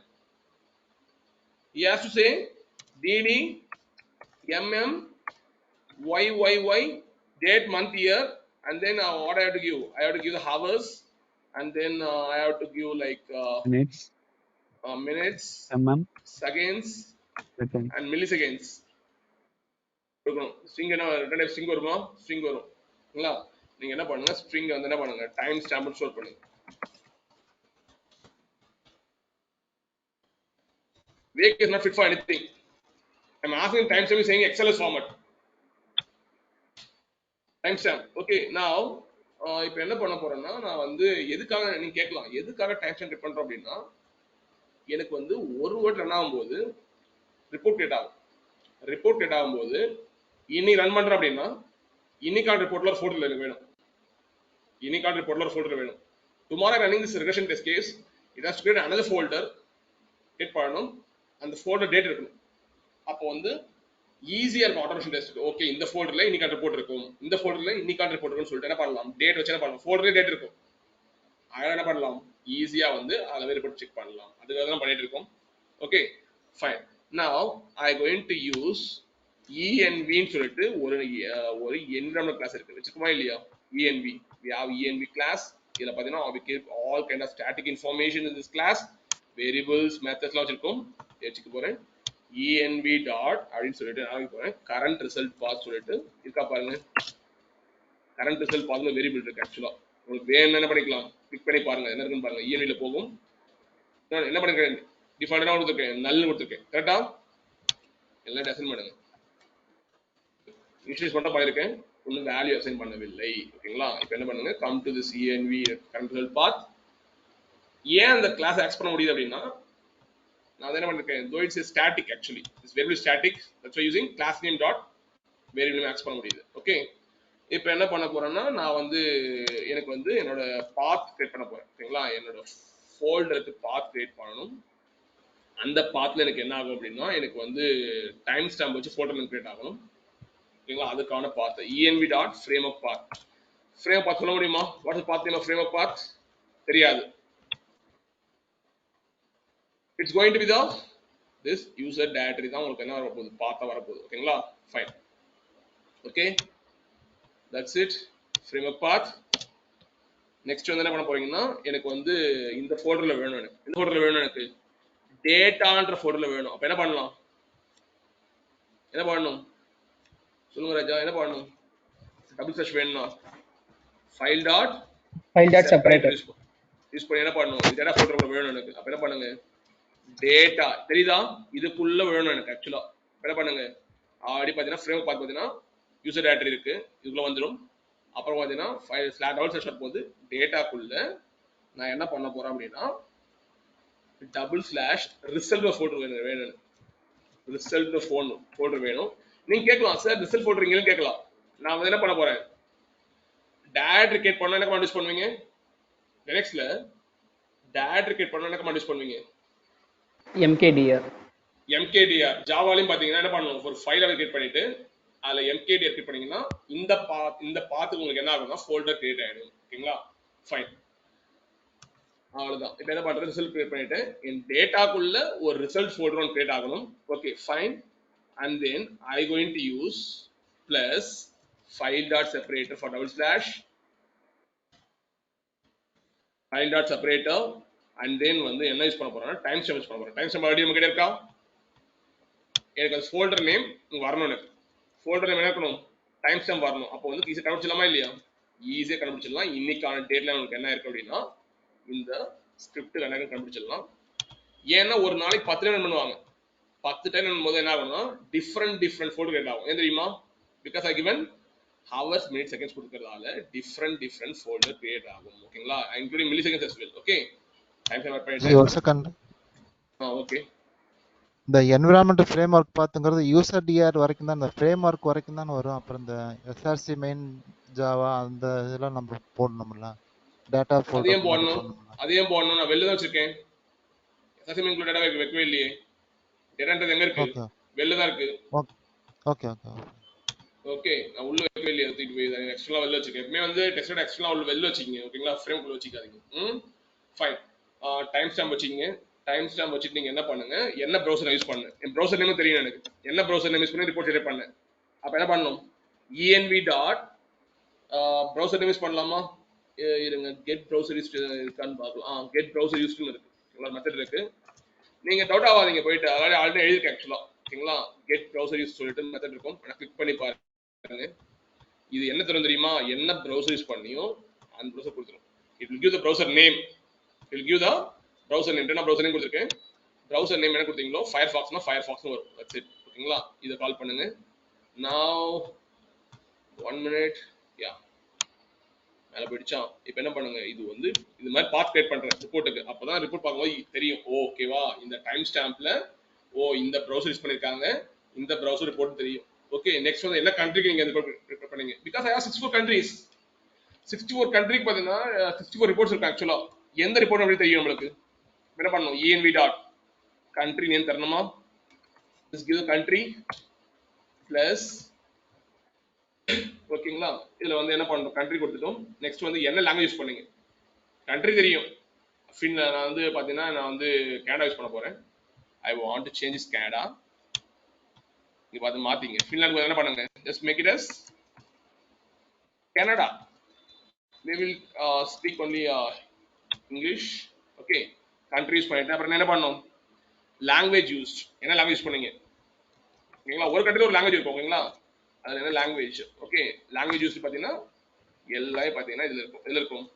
He has to say DD MM YYY date, month, year, and then what I have to give? I have to give the hours, and then I have to give like minutes, seconds, and milliseconds. String என்ன ரிட்டர்ன் டைப் ஸ்ட்ரிங் வருமா? ஸ்ட்ரிங் வரும். இல்லைங்களா? நீங்க என்ன பண்ணுங்க, ஸ்ட்ரிங் வந்து என்ன பண்ணுங்க, டைம் ஸ்டாம்ப் ஸ்டோர் பண்ணுங்க. Wake is not fit for anything. I'm asking timestamp is saying XLS format. Timestamp. Okay, now இப்போ என்ன பண்ண போறேன்னா நான் வந்து எதுக்காக நீங்க கேட்கலாம், எதுக்காக டைம்ஸ்டாம்ப் கட் பண்றோம் அப்படின்னா எனக்கு வந்து ஒரு வேர்ட் ரன் ஆகும்போது ரிப்போர்ட் டேட் ஆகும். ரிப்போர்ட் டேட் ஆகும்போது இன்னைக்கு ரன் பண்றேன் அப்படின்னா இன்னைக்கான ரிப்போர்ட்ல ஒரு ஃபோல்டர் எனக்கு வேணும். இன்னைக்கான ரிப்போர்ட்ல ஒரு ஃபோல்டர் வேணும். Tomorrow running this regression test case, it has to create another folder. Create பண்ணணும். அந்த ஃபோல்டர் டேட் இருக்கணும். அப்போ வந்து ஈஸியா இருக்கும் ஆட்டோமேஷன் டெஸ்ட். ஓகே, இந்த ஃபோல்டர்ல இன்னைக்கான ரிப்போர்ட் இருக்கும், இந்த ஃபோல்டர்ல இன்னைக்கான ரிப்போர்ட் இருக்கும்னு சொல்லிட்டு என்ன பண்ணலாம், டேட் வச்சு என்ன பண்ணலாம், ஃபோல்டர்ல டேட் இருக்கும். அதனால என்ன பண்ணலாம், ஈஸியா வந்து அதை ரிப்போர்ட் செக் பண்ணலாம். அதுக்காக தான் பண்ணிட்டு இருக்கோம். Okay fine. Now I going to use ENV ன்னு சொல்லிட்டு ஒரு என்விரான்மென்ட் கிளாஸ் இருக்கு. வச்சுக்குமா இல்லையா? ENV. We have ENV class. இதுல பாத்தீங்கன்னா we keep all kind of static information in this class. Variables, methods எல்லாம் வச்சிருக்கோம். வச்சுக்க போறேன். ENV dot அப்படின்னு சொல்லிட்டு ஆரம்பிக்க போறேன். கரண்ட் ரிசல்ட் பாத் சொல்லிட்டு இருக்கா பாருங்க. கரண்ட் ரிசல்ட் பாத்ல வேரியபிள் இருக்கு. ஆக்சுவலா உங்களுக்கு வேணும் என்ன பண்ணிக்கலாம், கிளிக் பண்ணி பாருங்க என்ன இருக்குன்னு பாருங்க. ENV ல போகும். நான் என்ன பண்ணிருக்கேன், டிஃபால்ட்டா கொடுத்துருக்கேன், நல் கொடுத்துருக்கேன். கரெக்டா? எல்லாம் டெசன் பண்ணுங்க. இனிஷியலைஸ் மட்டும் பண்ணியிருக்கேன், ஒன்றும் வேல்யூ அசைன் பண்ணவில்லை. ஓகேங்களா? இப்போ என்ன பண்ணுங்க, come to this env current result path. ஏன் அந்த கிளாஸ் ஆக்சஸ் பண்ண முடியுது அப்படின்னா, நான் என்ன பண்ணிருக்கேன், though it's a static actually, it's very static, that's why using class name dot variable name access பண்ண முடியுது. ஓகே, இப்போ என்ன பண்ண போறேன்னா, நான் வந்து எனக்கு வந்து என்னோட பாத் கிரியேட் பண்ண போறேன். ஓகேங்களா? என்னோட ஃபோல்டருக்கு பாத் கிரியேட் பண்ணணும். அந்த பாத்ல எனக்கு என்ன ஆகும் அப்படின்னா, எனக்கு வந்து டைம் ஸ்டாம்ப் வச்சு ஃபோல்டர் நேம் கிரியேட் ஆகணும். ஓகேங்களா? அதுக்கான path env dot frame of path. Frame path சொல்ல முடியுமா? What is path name of frame of path? தெரியாது. It's going to be the this user directory தான் உங்களுக்கு என்ன வர போகுது, பாத்தா வர போகுது. ஓகேங்களா? Fine. Okay, that's it, frame of path. Next வந்து என்ன பண்ண போறீங்கன்னா, எனக்கு வந்து இந்த ஃபோல்டர்ல வேணும், எனக்கு இந்த ஃபோல்டர்ல வேணும், எனக்கு டேட்டான்ற ஃபோல்டர்ல வேணும். அப்ப என்ன பண்ணலாம், என்ன பண்ணணும் சொல்லுங்க ராஜா, என்ன பண்ணணும்? டபுள் ஸ்லாஷ் வேணும்னா ஃபைல் டாட் செப்பரேட்டர் யூஸ் பண்ணி என்ன பண்ணணும், இந்த டேட்டா ஃபோல்டர்ல வேணும் எனக்கு. அப்ப என்ன பண்ணுங்க, டேட்டா தெரியுதா, இதுக்குள்ள வேணும் எனக்கு ஆக்சுவலா. என்ன பண்ணுங்க, ஆல்ரெடி பார்த்தீங்கன்னா ஃப்ரேம் பார்த்து பார்த்தீங்கன்னா யூசர் டைரக்டரி இருக்கு, இதுக்குள்ள வந்துடும். அப்புறம் பார்த்தீங்கன்னா ஃபைல் ஸ்லாட் டபுள் ஸ்லாஷ் போது டேட்டாக்குள்ள நான் என்ன பண்ண போறேன் அப்படின்னா, டபுள் ஸ்லாஷ் ரிசல்ட் ஃபோல்டர் வேணும், ரிசல்ட் ஃபோல்டர் வேணும். நீங்க கேட்கலாம், சார் ரிசல்ட் ஃபோல்டர் இங்கன்னு கேட்கலாம். நான் வந்து என்ன பண்ண போறேன், டைரக்டரி கிரியேட் பண்ணா என்ன கமாண்ட் யூஸ் பண்ணுவீங்க, லினக்ஸ்ல டைரக்டரி கிரியேட் பண்ணா என்ன கமாண்ட் யூஸ் பண்ணுவீங்க, mkdir. ஜாவாலையும் பாத்தீங்கன்னா என்ன பண்ணணும், ஒரு ஃபைலை கிரியேட் பண்ணிட்டு அதுல mkdir கிரியேட் பண்ணீங்கன்னா இந்த பாத்துக்கு உங்களுக்கு என்ன ஆகும்னா ஃபோல்டர் கிரியேட் ஆயிடும். ஓகேங்களா? ஃபைன், அவ்வளவுதான். இப்போ என்ன பண்றது, ரிசல்ட் கிரியேட் பண்ணிட்டு என் டேட்டாக்குள்ள ஒரு ரிசல்ட் ஃபோல்டர் ஒன்று கிரியேட் ஆகணும். Okay fine. And then I going to use plus file dot separator for double slash file dot separator. And then வந்து என்ன யூஸ் பண்ண போறேன்னா டைம் ஸ்டாம்ப் யூஸ் பண்ண போறேன். டைம் ஸ்டாம்ப் ஆல்ரெடி நம்ம கிட்ட இருக்கா, எனக்கு அது ஃபோல்டர் நேம் இங்க வரணும், எனக்கு ஃபோல்டர் நேம் என்ன இருக்கணும், டைம் ஸ்டாம்ப் வரணும். அப்போ வந்து ஈஸியாக கண்டுபிடிச்சிடலாமா இல்லையா, ஈஸியாக கண்டுபிடிச்சிடலாம். இன்னைக்கான டேட்ல உங்களுக்கு என்ன இருக்கு அப்படின்னா, இந்த ஸ்கிரிப்ட் கணக்கு கண்டுபிடிச்சிடலாம். ஏன்னா ஒரு நாளைக்கு 10 டைம் பண்ணுவாங்க, 10 டைம் போது என்ன ஆகும்னா டிஃப்ரெண்ட் ஃபோல்டர் கிரியேட் ஆகும். ஏன் தெரியுமா, because I given hours minute seconds கொடுக்கறதால டிஃப்ரெண்ட் ஃபோல்டர் கிரியேட் ஆகும். ஓகேங்களா? Including milliseconds as well. Okay, time stamp பண்ணிட்டேன். ஒரு செகண்ட், ஓகே, இந்த என்விரான்மெண்ட் ஃப்ரேம் ஒர்க் பாத்துங்கிறது யூசர் டிஆர் வரைக்கும் தான், இந்த ஃப்ரேம் ஒர்க் வரைக்கும் தான் வரும். அப்புறம் இந்த எஸ்ஆர்சி மெயின் ஜாவா அந்த இதெல்லாம் நம்ம போடணும்ல, டேட்டா அதையும் போடணும். நான் வெளில தான் வச்சிருக்கேன், எஸ்ஆர்சி மெயின் டேட்டா வைக்கவே இல்லையே. டேட்டான்றது எங்க இருக்கு, வெளில தான் இருக்கு. ஓகே ஓகே ஓகே, நான் உள்ள வைக்கவே இல்லையே, தூக்கிட்டு போய் எக்ஸ்ட்ரா வெளில வச்சிருக்கேன். எப்பவுமே வந்து டெக்ஸ்ட் எக்ஸ்ட்ரா உள்ள வெளில வச்சிக்கங்க. ஓகேங்களா? ஃப்ரேம் குள்ள வச்சிக்காதீங்க. ஃபைன். டைம் ஸ்டாம்ப் வச்சிக்கங்க. டைம் ஸ்டாம்ப் வச்சுட்டு நீங்க என்ன பண்ணுங்க, என்ன ப்ரௌசர் யூஸ் பண்ணு, என் ப்ரௌசர் நேம் தெரியும் எனக்கு, என்ன ப்ரௌசர் நேம் யூஸ் பண்ணி ரிப்போர்ட் ஜெனரேட் பண்ணேன். அப்ப என்ன பண்ணணும், env dot browser name use பண்ணலாமா, இருங்க, கெட் ப்ரௌசர் யூஸ் இருக்கான்னு பார்க்கலாம். கெட் ப்ரௌசர் யூஸ்னு இருக்கு, இவ்வளவு மெத்தட் இருக்கு. நீங்க டவுட் ஆகாதீங்க, போயிட்டு ஆல்ரெடி எழுதிருக்கேன் ஆக்சுவலா. ஓகேங்களா? கெட் ப்ரௌசர் யூஸ் சொல்லிட்டு மெத்தட் இருக்கும், கிளிக் பண்ணி பாருங்க. இது என்ன தரும் தெரியுமா, என்ன ப்ரௌசர் யூஸ் பண்ணியோ அந்த ப்ரௌசர் கொடுத்துரும். It will give the browser name, it will give the browser name. நான் ப்ரௌசர் நேம் கொடுத்துருக்கேன், ப்ரௌசர் நேம் என்ன கொடுத்தீங்களோ ஃபயர்ஃபாக்ஸ்னா ஃபயர்ஃபாக்ஸ்னு வரும். That's it. ஓகேங்களா? இதை கால் பண்ணுங்க. நவ 1 minute, யா மேல போயிடுச்சா. இப்போ என்ன பண்ணுங்க, இது வந்து இது மாதிரி பாத் கிரியேட் பண்றேன் ரிப்போர்ட்டுக்கு. அப்பதான் ரிப்போர்ட் பார்க்கும்போது தெரியும், ஓகேவா, இந்த டைம் ஸ்டாம்ப்ல இந்த ப்ரௌசர் யூஸ் பண்ணிருக்காங்க, இந்த ப்ரௌசர் ரிப்போர்ட் தெரியும். ஓகே, நெக்ஸ்ட் வந்து என்ன கண்ட்ரிக்கு நீங்க ரிப்போர்ட் பண்ணீங்க, பிகாஸ் ஐ ஹேவ் 64 countries. 64 கண்ட்ரிக்கு பாத்தீங்கன்னா 64 ரிப்போர்ட்ஸ் இருக்கு ஆக்சுவலா. எந்த ரிப்போர்ட் அப்படி தெரியும் நம்மளுக்கு, என்ன பண்ணணும், env டாட் கண்ட்ரி நேம் தரணுமா, just give the country plus. ஓகேங்களா? இதுல வந்து என்ன பண்றோம், கண்ட்ரி கொடுத்துட்டோம். நெக்ஸ்ட் வந்து என்ன லாங்குவேஜ் யூஸ் பண்ணீங்க, கண்ட்ரி தெரியும். நான் வந்து பாத்தீங்கன்னா நான் வந்து கனடா யூஸ் பண்ண போறேன். ஐ வாண்ட் டு சேஞ்ச் கனடா. இங்க பார்த்து மாத்திங்க. ஃபின்லாந்து என்ன பண்ணுங்க, just make it as Canada. They will speak only English. Okay, country use பண்ணிட்டேன். அப்புறம் என்ன பண்ணணும், லாங்குவேஜ் யூஸ், என்ன லாங்குவேஜ் யூஸ் பண்ணீங்க. ஓகேங்களா? ஒரு கண்ட்ரில ஒரு லாங்குவேஜ் இருக்கும். ஓகேங்களா? அதுல என்ன லாங்குவேஜ். ஓகே, லாங்குவேஜ் யூஸ் பாத்தீங்கன்னா எல்லாம் பாத்தீங்கன்னா இதுல இருக்கும்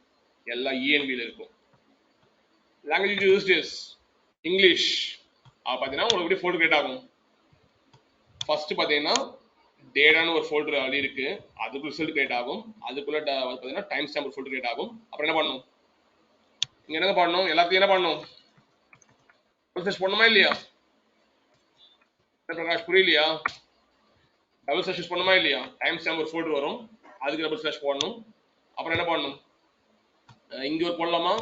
எல்லா envல இருக்கும். Language used is English. பாத்தீங்கன்னா உங்களுக்கு எப்படி ஃபோல்டர் கிரியேட் ஆகும், ஃபர்ஸ்ட் பாத்தீங்கன்னா டேட்டான்னு ஒரு ஃபோல்டர் ஆல்ரெடி இருக்கு, அதுக்குள்ள ரிசல்ட் கிரியேட் ஆகும். அதுக்குள்ள பார்த்தீங்கன்னா டைம் ஸ்டாம்ப் ஒரு ஃபோல்டர் கிரியேட் ஆகும். அப்புறம் என்ன பண்ணணும், இங்க என்ன பண்ணணும், எல்லாத்தையும் என்ன பண்ணணும், டபுள் ஸ்லாஷ் பண்ணணுமா இல்லையா? பிரகாஷ் புரியலையா? டபுள் ஸ்லாஷ் யூஸ் பண்ணணுமா இல்லையா? டைம் ஸ்டாம்ப் ஒரு ஃபோல்டர் வரும், அதுக்கு டபுள் ஸ்லாஷ் போடணும். அப்புறம் என்ன பண்ணணும், இங்க ஒரு போடலாமா,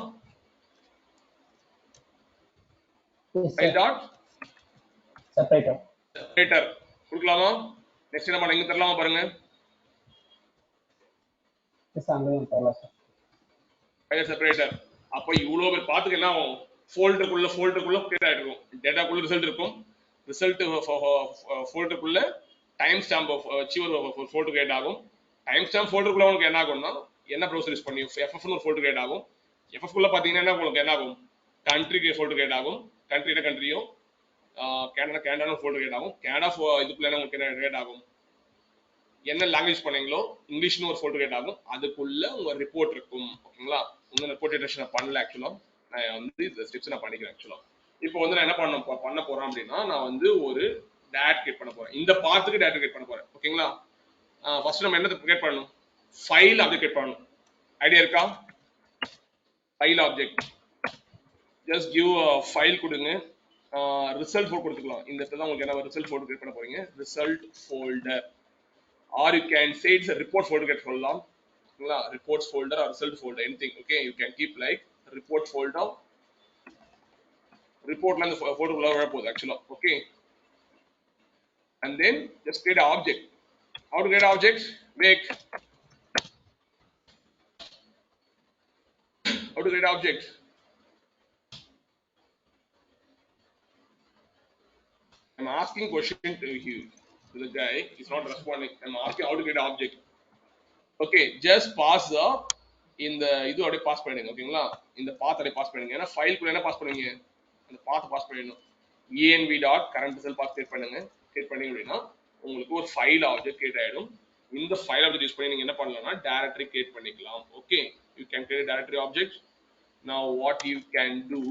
ஃபைல் டாட் செப்பரேட்டர் கொடுக்கலாமா? நெக்ஸ்ட் என்ன பண்ண, இங்க தரலாமா பாருங்க, ஃபைல் செப்பரேட்டர். அப்போ இவ்வளோ பேர் பார்த்துக்க என்ன ஆகும், ஃபோல்டருக்குள்ள கிரியேட் ஆகிட்டு இருக்கும், டேட்டாக்குள்ள ரிசல்ட் இருக்கும், ரிசல்ட் ஃபோல்டருக்குள்ள டைம் ஸ்டாம்ப் வச்சு ஒரு ஃபோல்டர் கிரியேட் ஆகும். டைம் ஸ்டாம்ப் ஃபோல்டருக்குள்ள உங்களுக்கு என்ன ஆகும்னா, என்ன ப்ரௌசர் யூஸ் பண்ணி எஃப்எஃப்னு ஒரு ஃபோல்டர் கிரியேட் ஆகும். எஃப்எஃப்குள்ள பார்த்தீங்கன்னா உங்களுக்கு என்ன ஆகும், கண்ட்ரிக்கு ஃபோல்டர் கிரியேட் ஆகும். கண்ட்ரினா கண்ட்ரியும், கேனடான ஃபோல்டர் கிரியேட் ஆகும். கேனடா இதுக்குள்ள உங்களுக்கு என்ன கிரியேட் ஆகும், என்ன லாங்குவேஜ் பண்ணீங்களோ இங்கிலீஷ்னு ஒரு ஃபோல்டர் கிரியேட் ஆகும். அதுக்குள்ள உங்க ரிப்போர்ட் இருக்கும். ஓகேங்களா, உங்க ரிப்போர்ட் நான் பண்ணல ஆக்சுவலா, நான் வந்து இந்த ஸ்டெப்ஸ் நான் பண்ணிக்கிறேன் ஆக்சுவலா. இப்போ வந்து நான் என்ன பண்ண போறேன் அப்படின்னா, நான் வந்து ஒரு டேட் கிரியேட் பண்ண போறேன், இந்த பாத்துக்கு டேட் கிரியேட் பண்ண போறேன். ஓகேங்களா, ஃபர்ஸ்ட் நம்ம என்ன கிரியேட் பண்ணணும், ஃபைல் ஆப்ஜெக்ட் கிரியேட் பண்ணணும். ஐடியா இருக்கா? File object, just give file கொடுங்க, ரிசல்ட் ஃபோல்டர் கொடுத்துக்கலாம். இந்த இடத்துல உங்களுக்கு என்ன ரிசல்ட் ஃபோல்டர் கிரியேட் பண்ண போறீங்க, result folder, are you can say its report folder create பண்ணலாம். reports folder or result folder, anything. Okay, you can keep like report folder, report la folder ulla vara podu actually. Okay, and then just create an object. How to create an object? Make how to create an object. I'm asking question to you, to the guy, he's not responding. I'm asking how to create an object. Okay, just pass the இந்த இது அப்படியே பாஸ் பண்ணிடுங்க. ஓகேங்களா, இந்த பாத் அப்படியே பாஸ் பண்ணிடுங்க. ஏன்னா ஃபைலுக்குள்ள என்ன பாஸ் பண்ணுவீங்க, அந்த பாத் பாஸ் பண்ணிடணும். env டாட் கரண்ட் ரிசல்ட் பாத் கிரியேட் பண்ணுங்க. கிரியேட் பண்ணீங்க அப்படின்னா உங்களுக்கு ஒரு ஃபைல் ஆப்ஜெக்ட் கிரியேட் ஆயிடும். இந்த ஃபைல் ஆப்ஜெக்ட் யூஸ் பண்ணி நீங்க என்ன பண்ணலாம்னா டைரக்டரி கிரியேட் பண்ணிக்கலாம். Okay, you can create directory object. now what you can do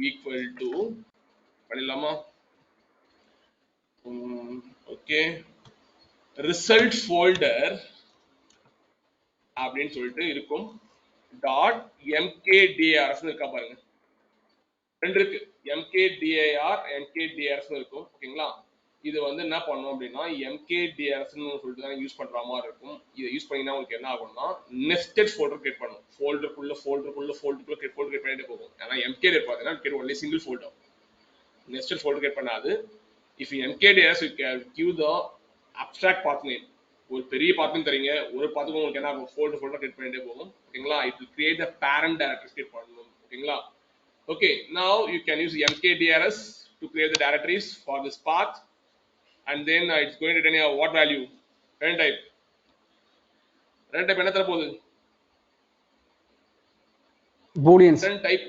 equal to பண்ணிடலாமா, ஓகே, ரிசல்ட் ஃபோல்டர் அப்படின்னு சொல்லிட்டு இருக்கும், டாட் mkdirs இருக்கா பாருங்க, ரெண்டு இருக்கு, mkdir mkdirs இருக்கும். ஓகேங்களா, இது வந்து என்ன பண்ணணும் அப்படின்னா mkdirs சொல்லிட்டு தான் யூஸ் பண்ற மாதிரி இருக்கும். இதை யூஸ் பண்ணினா உங்களுக்கு என்ன ஆகும்னா நெஸ்டட் ஃபோல்டர் கிரியேட் பண்ணும், ஃபோல்டருக்குள்ள கிரியேட் பண்ணிட்டே போகும். ஏன்னா mkdir பார்த்தீங்கன்னா create only single folder, nested folder create பண்ணாது. If mkdirs you can give the abstract path name, ஒரு பெரிய பாத்துன்னு தரீங்க, ஒரு பாத்துக்கு உங்களுக்கு என்ன ஆகும், ஃபோல்டர் கிரியேட் பண்ணிட்டே போகும். ஓகேங்களா, it will create the parent directory create பண்ணணும். ஓகேங்களா, okay, now you can use mkdirs to create the directories for this path, and then it's going to return a what value, return type என்ன தர போகுது, booleans, return type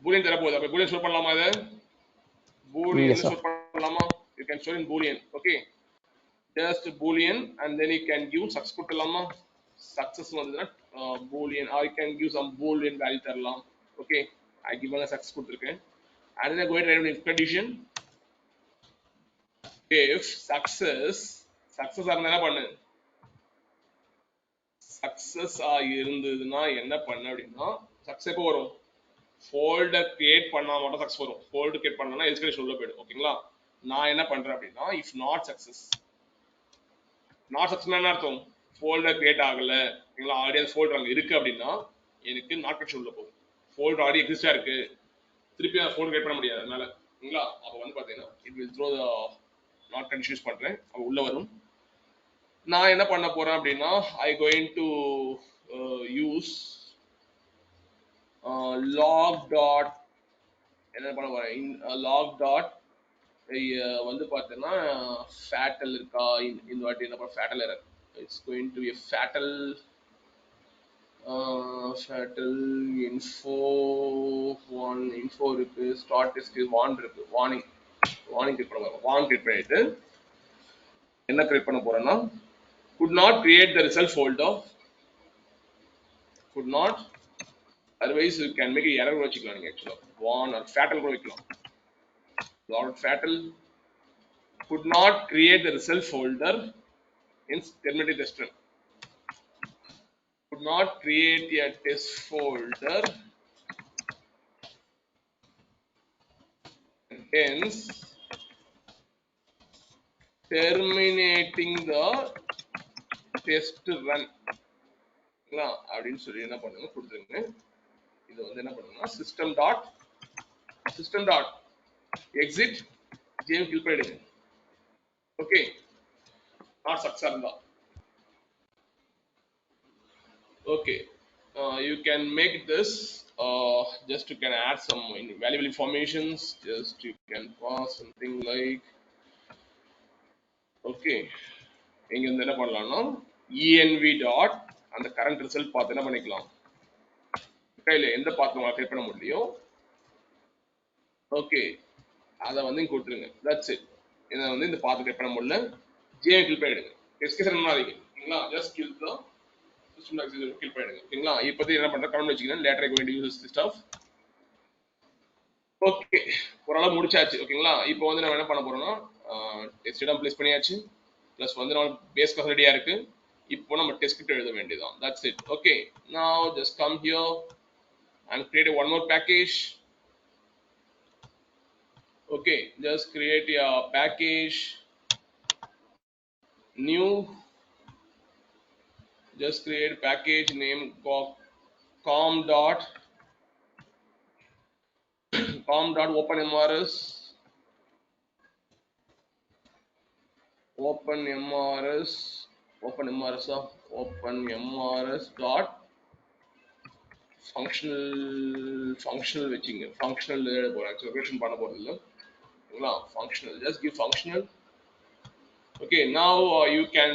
boolean தர போகுது. அப்ப boolean ஸ்டோர் பண்ணலாமா, இத boolean ஸ்டோர் பண்ணலாமா, you can store in boolean. Okay, just boolean, and then you can give success கொடுத்தலாமா, success வந்ததுன்னா boolean, or you can give some boolean value தரலாம். Okay, I give a success கொடுத்திருக்கேன். and then go ahead and if condition, if success இருந்தா என்ன பண்ணு, சக்சஸ் இருந்ததுன்னா என்ன பண்ண அப்படின்னா சக்சஸ் எப்போ வரும், ஃபோல்டர் கிரியேட் பண்ணா மட்டும் சக்சஸ் வரும். ஃபோல்டர் கிரியேட் பண்ணா எக்ஸ்கிரிப்ஷன் உள்ள போயிடும். ஓகேங்களா, நான் என்ன பண்றேன் அப்படின்னா இஃப் நாட் சக்சஸ் என்ன அர்த்தம், ஃபோல்டர் கிரியேட் ஆகல. ஓகேங்களா, ஆல்ரெடி அந்த ஃபோல்டர் அங்க இருக்கு அப்படின்னா எனக்கு நாட் கனெக்ஷன் உள்ள போகும். ஃபோல்டர் ஆல்ரெடி எக்ஸிஸ்டா இருக்கு, திருப்பி அந்த ஃபோல்டர் கிரியேட் பண்ண முடியாது. அதனால ஓகேங்களா, அப்போ வந்து பாத்தீங்கன்னா it will throw the not condition use பண்றேன், அப்போ உள்ள வரும். நான் என்ன பண்ண போறேன் அப்படின்னா ஐ going to use log dot என்ன பண்ண போறேன், log டாட் வந்து பார்த்தீங்கன்னா ஃபேட்டல் இருக்கா, இந்த வாட்டி என்ன பண்ண fatal error, it's going to a fatal info இருக்கு, ஸ்டார்ட் டெஸ்ட் வார்ன் இருக்கு, வார்னிங் கிரியேட் பண்ண போறேன். வார்ன் கிரியேட் பண்ணிட்டு என்ன கிரியேட் பண்ண போறேன்னா could not create the result folder, could not, otherwise you can make a error வச்சுக்கலாம் நீங்க actually warn or fatal கூட வைக்கலாம். Lord fatal could not create the result folder Hence terminating test run. Could not create a test folder. Hence terminating the test run. அப்படின்னு சொல்லி என்ன பண்ணுங்க கொடுத்துருங்க. இது வந்து என்ன பண்ணுங்கன்னா system dot exit ஜேம் கில் பண்ணிடுங்க. ஓகே, நாட் சக்ஸா இருந்தா. Okay, you can make this just you can add some valuable informations. Just you can pass something like okay. இங்க வந்து என்ன பண்ணலாம்னா env dot அந்த current result பார்த்து என்ன பண்ணிக்கலாம், கையில எந்த பாத் நம்ம கிரியேட் பண்ண முடியும். ஓகே, அதை வந்து இங்க கொடுத்துருங்க. That's it. இதை வந்து இந்த பாத் கிரியேட் பண்ண முடியல, ஜேம் கில் பண்ணிடுங்க. எக்ஸ்கேஷன் பண்ணாதீங்க. ஓகேங்களா, just kill the system execute kill பண்ணிடுங்க. ஓகேங்களா, இப்போதைக்கு என்ன பண்றேன் கமெண்ட் வச்சுக்கிறேன். Later I going to use this stuff. Okay, ஓரளவு முடிச்சாச்சு. ஓகேங்களா, இப்போ வந்து நம்ம என்ன பண்ண போறோம்னா டெஸ்ட் இடம் பிளேஸ் பண்ணியாச்சு. ப்ளஸ் வந்து நம்ம பேஸ் கிளாஸ் ரெடியா இருக்கு. இப்போ நம்ம டெஸ்ட் ஸ்கிரிப்ட் எழுத வேண்டியதான். That's it. ஓகே, நவ just come here and create one more package. Okay, just create a package new. Just create package name com dot openmrs dot functional வச்சிங்க. functional acceleration பண்ண போறது இல்ல. Functional, just give functional. Okay, now you can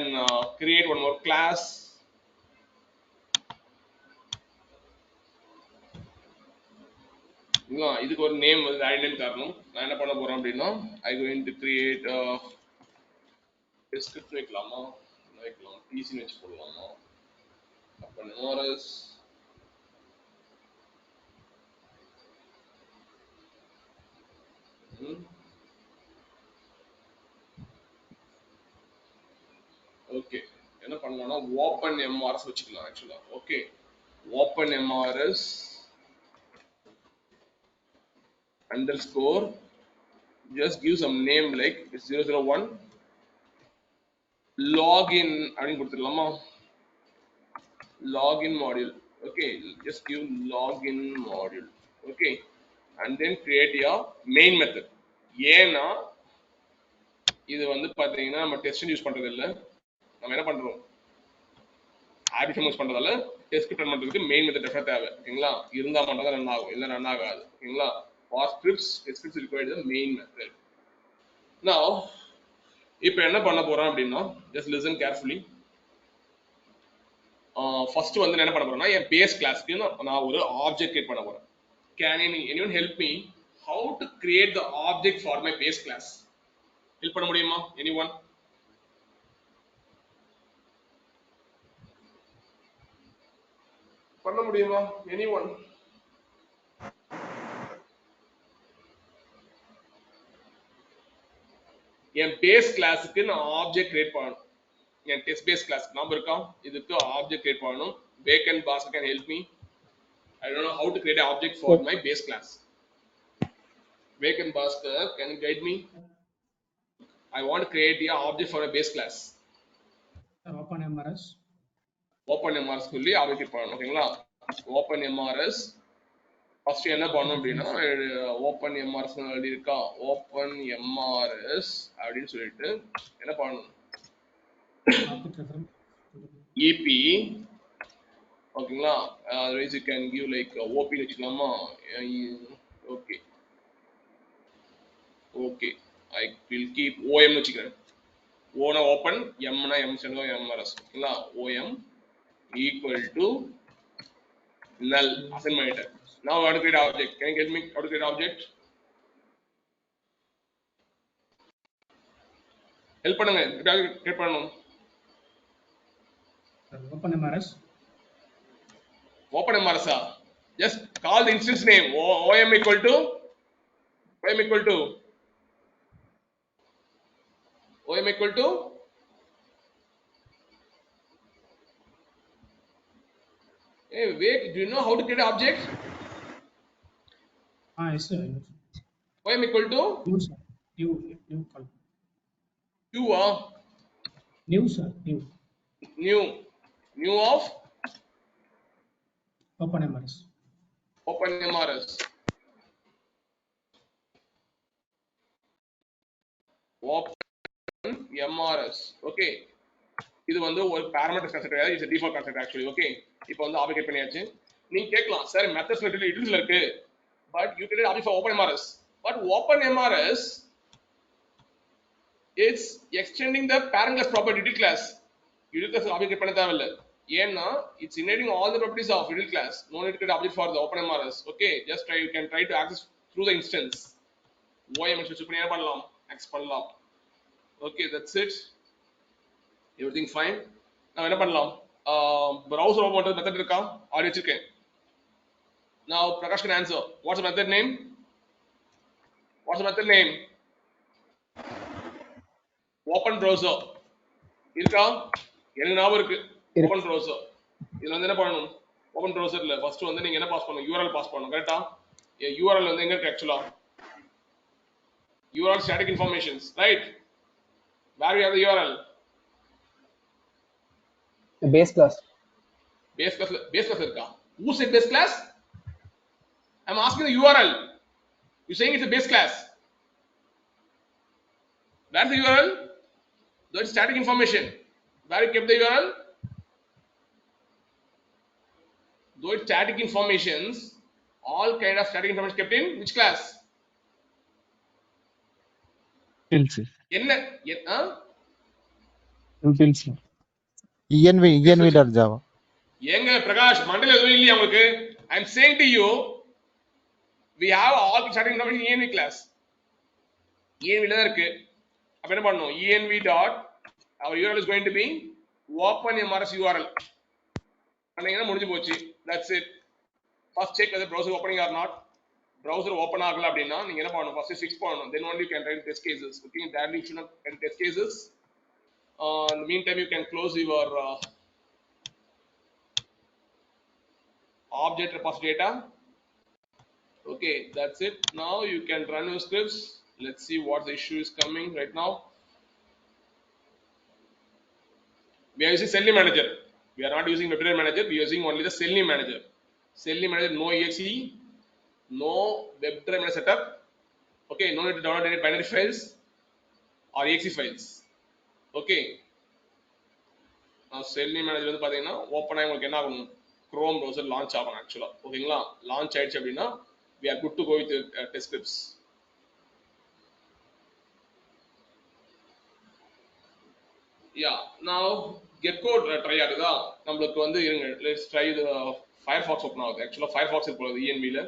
create one more class. இதுக்கு ஒரு நேம் வந்து ஐடென்டி தரணும். நான் என்ன பண்ண போறேன் அப்படின்னா ஐ கோயிங் டு கிரியேட் ஸ்கிரிப்ட் வைக்கலாமா, வைக்கலாம். டிசின்னு வச்சு போடலாமா. அப்போ நோரஸ் ஓகே, என்ன பண்ணலாம்னா ஓப்பன் எம்ஆர்எஸ் வச்சுக்கலாம் ஆக்சுவலா. Okay, open MRS underscore just give some name like 001 login அப்படின்னு கொடுத்துடலாமா. login module. Okay, just give login module. Okay, and then create your main method. ஏன்னா இது வந்து பாத்தீங்கன்னா நம்ம டெஸ்ட் யூஸ் பண்றது இல்ல, நம்ம என்ன பண்றோம் ஆர்பிஎம் யூஸ் பண்றதால டெஸ்ட் ரன் பண்றதுக்கு மெயின் மெத்தட் டெஃபினட் தேவை. ஓகேங்களா, இருந்தா மட்டும் தான் ரன் ஆகும், இல்ல ரன் ஆகாது. ஓகேங்களா, for scripts scripts required the main method. Now இப்போ என்ன பண்ண போறோம் அப்படின்னா just listen carefully. ஃபர்ஸ்ட் வந்து என்ன பண்ண போறேன்னா என் பேஸ் கிளாஸ்க்கு நான் ஒரு ஆப்ஜெக்ட் கிரியேட் பண்ண போறேன். Can anyone help me how to create the object for my base class? Help பண்ண முடியுமா anyone? பண்ண முடியுமா anyone? என் பேஸ் கிளாஸ்க்கு நான் ஆப்ஜெக்ட் கிரியேட் பண்ணணும். என் டெஸ்ட் பேஸ் கிளாஸ் நாம இருக்கா, இதுக்கு ஆப்ஜெக்ட் கிரியேட் பண்ணணும். Vacant Bhaskar can help me. I don't know how to create an object for my base class. Vacant Bhaskar, can you guide me? I want to create an object for a base class. Open MRS. Open MRS சொல்லி ஆப்ஜெக்ட் கிரியேட் பண்ணணும். ஓகேங்களா, Open MRS ஃபர்ஸ்ட் என்ன பண்ணணும் அப்படின்னா ஓப்பன் எம்ஆர்எஸ் எழுதி இருக்கா, ஓப்பன் எம்ஆர்எஸ் அப்படின்னு சொல்லிட்டு என்ன பண்ணணும் இபி. ஓகேங்களா, otherwise you can give like OP வச்சுக்கலாமா. Okay okay, I will keep OM வச்சுக்கிறேன். ஓனா ஓப்பன், எம்னா எம் சென்டோ எம்ஆர்எஸ். ஓகேங்களா, ஓஎம் ஈக்குவல் டு null அசைன் பண்ணிட்டேன். Now how to create object? Can you get me how to create object? Help பண்ணுங்க, கிரியேட் பண்ணனும். Open MRS. Open MRS. Just call the instance name. OM equal to OM equal to OM equal to Hey, wait, do you know how to create an object? Yes, sir. Ym equal to New, sir. New column. q New, sir. New. new of Open MRS. open mrs open mrs. Okay, இது வந்து ஒரு பாராமீட்டர் கன்ஸ்ட்ரக்ட் கிடையாது, it's default construct actually. Okay, இப்போ வந்து ஆப்ஜெக்ட் கிரியேட் பண்ணியாச்சு. நீங்க கேட்கலாம் சார் மெத்தட்ஸ் லிட்டில் இருக்கு, but you create object for open MRS. But open MRS it's extending the parent class property util class. Util class object create பண்ண தேவையில்ல. ஏன்னா it's inheriting all the properties of util class. No need to create object for the open MRS. Okay, just try, you can try to access through the instance. OMS வச்சு பண்ணி என்ன பண்ணலாம், ஆக்சஸ் பண்ணலாம். Okay, that's it. Everything fine. நான் என்ன பண்ணலாம், browser open பண்றது மெத்தட் இருக்கா, ஆடி வச்சிருக்கேன். Now Prakash can answer. What's the method name? What's the method name? Open browser இருக்கா? எனக்கு ஞாபகம் இருக்கு. Open browser. இதுல வந்து என்ன பண்ணணும், ஓபன் browserல ஃபர்ஸ்ட் வந்து நீங்க என்ன பாஸ் பண்ணணும், URL பாஸ் பண்ணணும். கரெக்ட்டா? URL வந்து எங்க இருக்கு ஆக்சுவலா? URL static informations, right? Where we have the URL? The base class. Base class இருக்கா? Who said base class? I'm asking the URL. You're saying it's a base class. Where's the URL? That's static information. Where you kept the URL? Those static informations, all kind of static information kept in which class? Fields. என்ன Fields. env.java. ஏங்க பிரகாஷ் மண்டல எதுவும் இல்லையா உங்களுக்கு? I'm saying to you, we have all static information in env class. env ல தான் இருக்கு. அப்ப என்ன பண்ணணும், env dot our URL is going to be open mrs URL பண்ணீங்கன்னா முடிஞ்சு போச்சு. That's it. First check whether browser opening or not. Browser open ஆகல அப்படின்னா நீங்க என்ன பண்ணணும், first fix பண்ணணும். Then only you can write test cases. Okay, directly you should not write test cases. In the meantime, you can close your object repository data. Okay, that's it. Now you can run your scripts. Let's see what the issue is coming right now. We are using SELENIUM manager. We are not using WebDriver manager. We are using only the SELENIUM manager. SELENIUM manager, no exe, no WebDriver setup. Okay, no need to download any binary files or exe files. Okay. Now SELENIUM manager வந்து பாத்தீங்கன்னா ஓபன் ஆகி உங்களுக்கு என்ன ஆகும், Chrome browser launch ஆகும் ஆக்சுவலா. ஓகேங்களா, launch ஆயிடுச்சு அப்படின்னா we are good to go with test scripts. Yeah, now get code try ஆகுதா நமக்கு வந்து இருங்க. Let's try the Firefox open ஆகுது. ஆக்சுவலா Firefox போறது env ல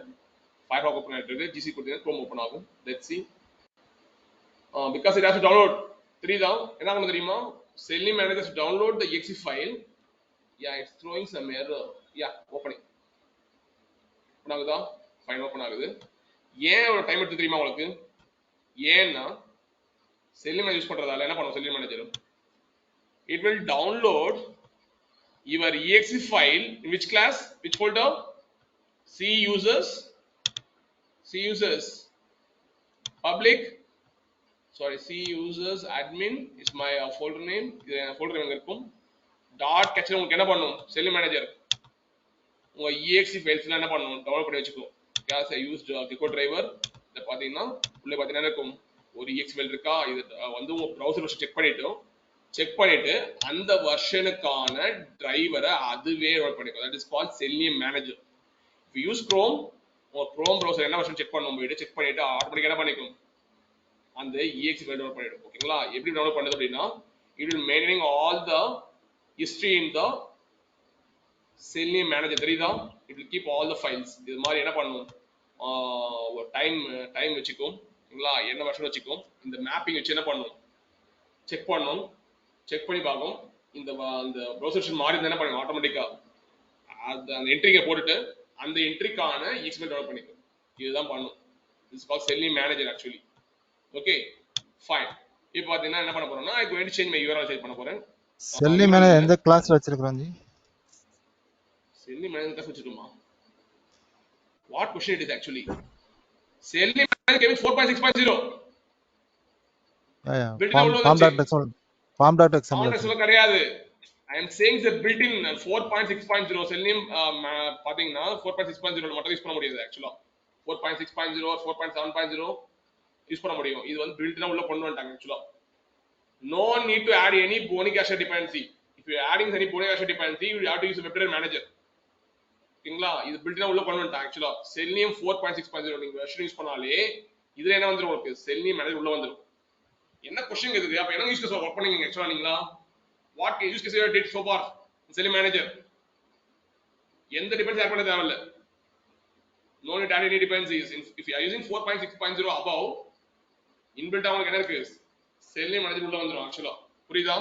Firefox open ஆயிட்டு இருக்கு. GC கொடுத்தீங்கன்னா Chrome open ஆகும். Let's see. Because it has to download 3 தான். என்ன பண்ணணும் தெரியுமா, SELENIUM manager to download the exe file. Yeah, it's throwing some error. Yeah, opening open ஆகுதா, ஃபைல் ஓபன் ஆகுது. ஏன் ஒரு டைம் எடுத்து தெரியுமா உங்களுக்கு? ஏன்னா SELENIUM யூஸ் பண்றதால என்ன பண்ணும் SELENIUM manager, it will download your exe file in which class, which folder? C users public, sorry, C users admin is my folder name. இது folder name எங்க இருக்கும், டாட் கேட்சர். உங்களுக்கு என்ன பண்ணும் SELENIUM manager, உங்க exe files எல்லாம் என்ன பண்ணும், டவுன்லோட் பண்ணி வச்சுக்கோ. class I used WEBDRIVER. இத பாத்தீங்கன்னா உள்ள பாத்தீங்கன்னா இருக்கும் ஒரு exe file இருக்கா, இது வந்து உங்க browser வெர்ஷன் செக் பண்ணிட்டு அந்த வெர்ஷனுக்கான டிரைவரை அதுவே டவுன்லோட் பண்ணிக்கும். that is called SELENIUM manager. if you use Chrome, உங்க Chrome browser என்ன வெர்ஷன் செக் பண்ணும் போயிட்டு செக் பண்ணிட்டு ஆட்டோமேட்டிக்கா என்ன பண்ணிக்கும், அந்த exe file டவுன்லோட் பண்ணிடும். ஓகேங்களா, எப்படி டவுன்லோட் பண்ணுது அப்படின்னா, it will maintaining all the history in the SELENIUM manager. தெரியுதா, it will keep all the files. இது மாதிரி என்ன பண்ணும், ஒரு டைம் வச்சுக்கும். ஓகேங்களா, என்ன வெர்ஷன் வச்சுக்கும். இந்த மேப்பிங் வச்சு என்ன பண்ணும், செக் பண்ணும். செக் பண்ணி பார்க்கும். இந்த browser version மாறி என்ன பண்ணும், ஆட்டோமேட்டிக்கா அந்த என்ட்ரியை போட்டுட்டு அந்த என்ட்ரிக்கான exe file டவுன்லோட் பண்ணிக்கும். இதுதான் பண்ணும். this is called SELENIUM manager actually. okay, fine. இப்போ பாத்தீங்கன்னா என்ன பண்ண போறோம்னா, I going to change my URL change பண்ண போறேன். SELENIUM manager எந்த கிளாஸ் வச்சிருக்கோம் G? Selenium manager class வச்சிருக்கோமா? What question it is actually? Selenium manager came in 4.6.0. Yeah. Built-in உள்ள Form.xml. வந்துச்சு. Form.xml. சொல்ல கிடையாது. I am saying the built-in 4.6.0 Selenium பாத்தீங்கன்னா 4.6.0 மட்டும் யூஸ் பண்ண முடியாது ஆக்சுவலா. 4.6.0 or 4.7.0 யூஸ் பண்ண முடியும். இது வந்து built-in உள்ள கொண்டு வந்துட்டாங்க ஆக்சுவலா. No need to add any bony cache dependency. If you are adding any bony cache dependency, you have to use a WebDriver manager. ஓகேங்களா? இது built-in உள்ள கொண்டு வந்துட்டாங்க ஆக்சுவலா. Selenium 4.6.0 நீங்க வெர்ஷன் யூஸ் பண்ணாலே இதுல என்ன வந்துரும் உங்களுக்கு? Selenium manager உள்ள வந்துரும். என்ன क्वेश्चन கேக்குது? அப்ப என்ன யூஸ் கேஸ் வர்க் பண்ணீங்க ஆக்சுவலா நீங்களா? What use case you did so far in Selenium manager? எந்த டிபெண்டன்சி ஆட் பண்ண தேவையில்ல. No need to add any dependencies. If you are using 4.6.0 above, inbuilt உங்களுக்கு என்ன இருக்கு? Selenium manager உள்ள வந்துரும் ஆக்சுவலா. புரியுதா?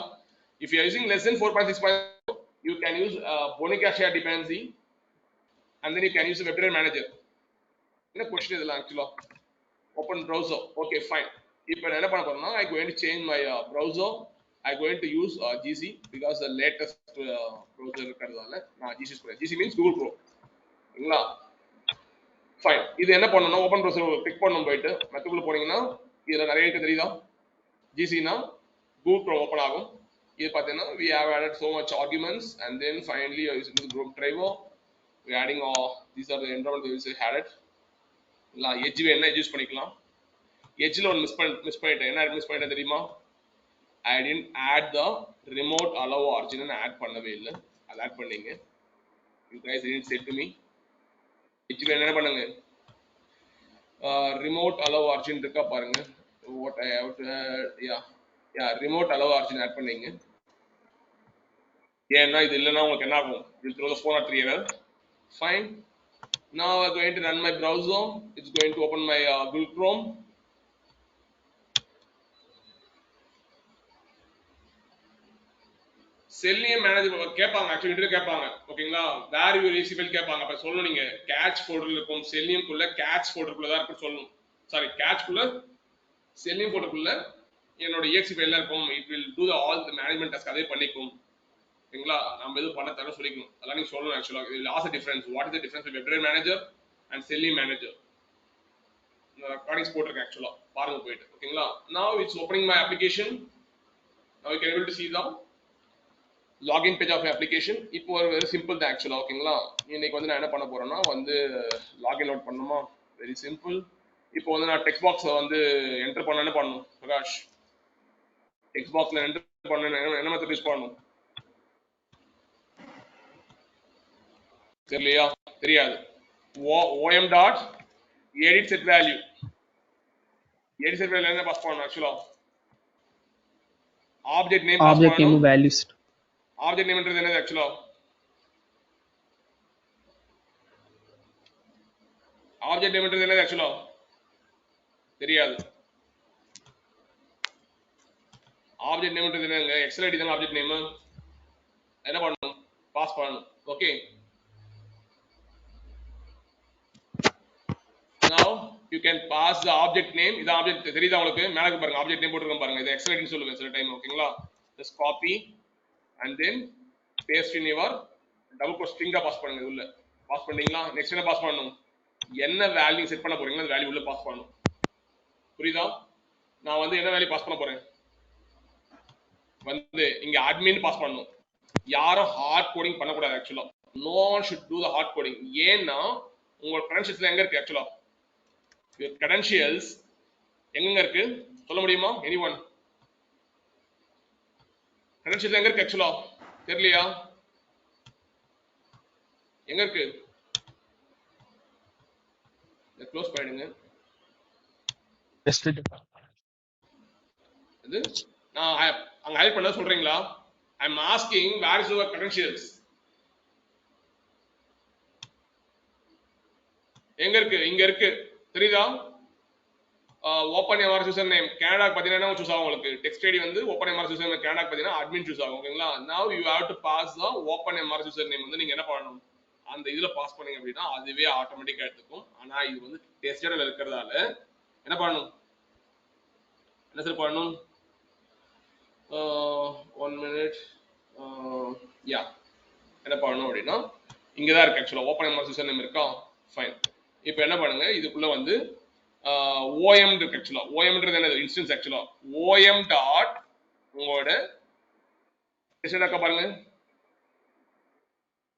If you are using less than 4.6.0, you can use Bonica share dependency and then you can use the WebDriver manager. என்ன क्वेश्चन இதெல்லாம் ஆக்சுவலா? Open browser. Okay, fine. இப்போ நான் என்ன பண்ண போறேன்னா I going to change my browser. I going to use GC because the latest browser இருக்கிறதால நான் GC யூஸ் பண்றேன். GC means Google Chrome. சரிங்களா? ஃபைன். இது என்ன பண்ணனும்? ஓபன் browser கிளிக் பண்ணனும் போய்ட்டு மெத்தக்குள்ள போனீங்கன்னா இதுல நிறைய இருக்கு தெரியுதா? GC னா Google Chrome ஓபன் ஆகும். இது பார்த்தீங்கன்னா we have added so much arguments and then finally using the WebDriver we adding all these are the environment we will added. இல்ல edge என்ன யூஸ் பண்ணிக்கலாம். edge ல ஒரு மிஸ் பண்ணிட்டேன். என்ன மிஸ் பண்ணிட்டேன் தெரியுமா? I didn't add the remote allow origin and add பண்ணவே இல்ல. அது ஆட் பண்ணீங்க. You guys didn't say to me. edge ல என்ன பண்ணுங்க? remote allow origin இருக்கா பாருங்க. What I have to yeah remote allow origin add பண்ணீங்க. ஏன்னா இது இல்லனா உங்களுக்கு என்ன ஆகும்? You throw the phone at 3 error. Fine. Now I'm going to run my browser. It's going to open my Google Chrome. Selenium manager கேட்பாங்க ஆக்சுவலி இன்டர்வியூ கேட்பாங்க ஓகேங்களா வேர் யூ ரெசிபிள் கேட்பாங்க அப்ப சொல்லணும் நீங்க கேட்ச் ஃபோல்டர்ல இருக்கும் Selenium குள்ள கேட்ச் ஃபோல்டருக்குள்ள தான் இருக்கும் சொல்லணும் சாரி கேட்ச் குள்ள Selenium ஃபோல்டருக்குள்ள என்னோட exe ஃபைல் இருக்கும் it will do the all the management task அதே பண்ணிக்கும் ஓகேங்களா நம்ம எது பண்ண தர சொல்லிக்கணும் அதெல்லாம் நீங்க சொல்லணும் ஆக்சுவலா இது last difference what is the difference between WebDriver manager and Selenium manager recordings போட்டுருக்கேன் ஆக்சுவலா பாருங்க போயிட்டு ஓகேங்களா now it's opening my application now you can able to see the login page of application இப்போ ஒரு very simple தான் ஆக்சுவலா ஓகேங்களா இன்னைக்கு வந்து நான் என்ன பண்ண போறேன்னா வந்து login load பண்ணனுமா very simple இப்போ வந்து நான் டெக்ஸ்ட் பாக்ஸ்ல வந்து என்டர் பண்ண என்ன பண்ணனும் பிரகாஷ் டெக்ஸ்ட் பாக்ஸ்ல என்டர் பண்ணனும் என்ன மெத்தட் யூஸ் பண்ணனும் தெரியலையா தெரியாது om dot edit set value என்ன பாஸ் பண்ணனும் ஆக்சுவலா ஆப்ஜெக்ட் நேம் பாஸ் பண்ணனும் ஆப்ஜெக்ட் நேம் வேல்யூஸ் ஆப்ஜெக்ட் நேம்ன்றது என்னது ஆக்சுவலா ஆப்ஜெக்ட் நேம்ன்றது என்னது ஆக்சுவலா தெரியாது ஆப்ஜெக்ட் நேம்ன்றது என்னங்க எக்ஸல் ஐடி தான் ஆப்ஜெக்ட் நேம் என்ன பண்ணனும் பாஸ் பண்ணனும் okay now you can pass the object name இது ஆப்ஜெக்ட் தெரியுதா உங்களுக்கு மேல பாருங்க ஆப்ஜெக்ட் நேம் போட்டுருக்கேன் பாருங்க இது எக்ஸல் ஐடின்னு சொல்லுவேன் சில டைம் ஓகேங்களா just copy and then paste in your double quote string pass பண்ணுங்க உள்ள பாஸ் பண்ணீங்களா நெக்ஸ்ட் என்ன பாஸ் பண்ணனும் என்ன வேல்யூ செட் பண்ண போறீங்களோ அந்த வேல்யூ உள்ள பாஸ் பண்ணனும் புரியுதா நான் வந்து என்ன வேல்யூ பாஸ் பண்ண போறேன் வந்து இங்க அட்மின் பாஸ் பண்ணனும் யாரும் ஹார்ட் கோடிங் பண்ண கூடாது ஆக்சுவலா no one should do the hard coding ஏன்னா உங்க credentials எங்க இருக்கு ஆக்சுவலா your credentials எங்க இருக்கு சொல்ல முடியுமா anyone credentials எங்க இருக்கு ஆக்சுவலா தெரியலையா எங்க இருக்கு இத க்ளோஸ் பண்ணிடுங்க இது நான் அங்க ஹைட் பண்ண சொல்றீங்களா I am asking where is your credentials எங்க இருக்கு இங்க இருக்கு தெரியுதா open MR user name Canada பாத்தீங்கன்னா சூஸ் ஆகும் உங்களுக்கு டெக்ஸ்ட் ஐடி வந்து open MR user name Canada பாத்தீங்கன்னா அட்மின் சூஸ் ஆகும் ஓகேங்களா now you have to pass the open MR user name வந்து நீங்க என்ன பண்ணணும் அந்த இதுல பாஸ் பண்ணீங்க அப்படினா அதுவே ஆட்டோமேட்டிக்கா எடுத்துக்கும் ஆனா இது வந்து டெஸ்டர்ல இருக்குறதால என்ன பண்ணணும் என்ன சார் பண்ணணும் 1 minute என்ன பண்ணணும் அப்படினா இங்க தான் இருக்கு ஆக்சுவலா ஓப்பன் எம்ஆர் யூசர் நேம் இருக்கா ஃபைன் இப்போ என்ன பண்ணுங்க இதுக்குள்ள வந்து OM இருக்கு ஆக்சுவலா OMன்றது என்னது இன்ஸ்டன்ஸ் ஆக்சுவலா OM டாட் உங்களோட டெஸ்ட் பாருங்க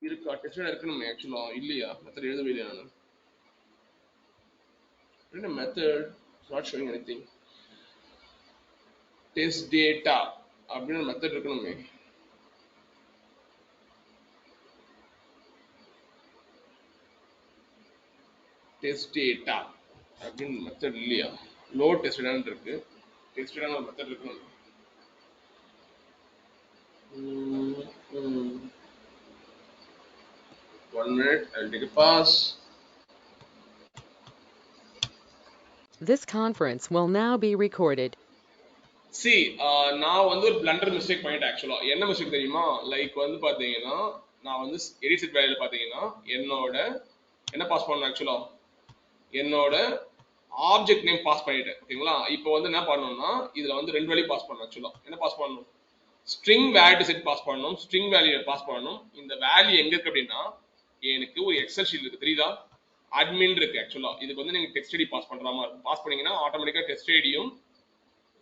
இருக்கா டெஸ்ட் இருக்கணுமே ஆக்சுவலா இல்லையா மெத்தட் எழுதவே இல்லையா நான் என்ன method not showing anything test data அப்படின்னு மெத்தட் இருக்கணுமே டெஸ்ட் டேட்டா அப்படின்னு மெத்தட் இல்லையா லோட் டெஸ்ட் டேட்டான்னு இருக்கு டெஸ்ட் டேட்டா ஒரு மெத்தட் இருக்கணும் One minute, I'll take a pause. This conference will now be recorded. See, நான் வந்து ஒரு பிளண்டர் மிஸ்டேக் பண்ணிட்டேன் ஆக்சுவலா என்ன மிஸ்டேக் தெரியுமா லைக் வந்து பாத்தீங்கன்னா நான் வந்து எடிட் செட் வேலையில பாத்தீங்கன்னா என்னோட என்ன பாஸ் பண்ணணும் ஆக்சுவலா என்னோட ஆப்ஜெக்ட் நேம் பாஸ் பண்ணிட்டேன் ஓகேங்களா இப்போ வந்து என்ன பண்ணணும்னா இதுல வந்து ரெண்டு வேல்யூ பாஸ் பண்ணணும் ஆக்சுவலா என்ன பாஸ் பண்ணணும் ஸ்ட்ரிங் வேல்யூ செட் பாஸ் பண்ணணும் ஸ்ட்ரிங் வேல்யூ பாஸ் பண்ணணும் இந்த வேல்யூ எங்க இருக்கு அப்படின்னா எனக்கு ஒரு எக்ஸல் ஷீட் இருக்கு தெரியுதா அட்மின் இருக்கு ஆக்சுவலா இதுக்கு வந்து நீங்க டெக்ஸ்ட் ஐடி பாஸ் பண்ற மாதிரி இருக்கும் பாஸ் பண்ணீங்கன்னா ஆட்டோமேட்டிக்கா டெக்ஸ்ட் ஐடியும்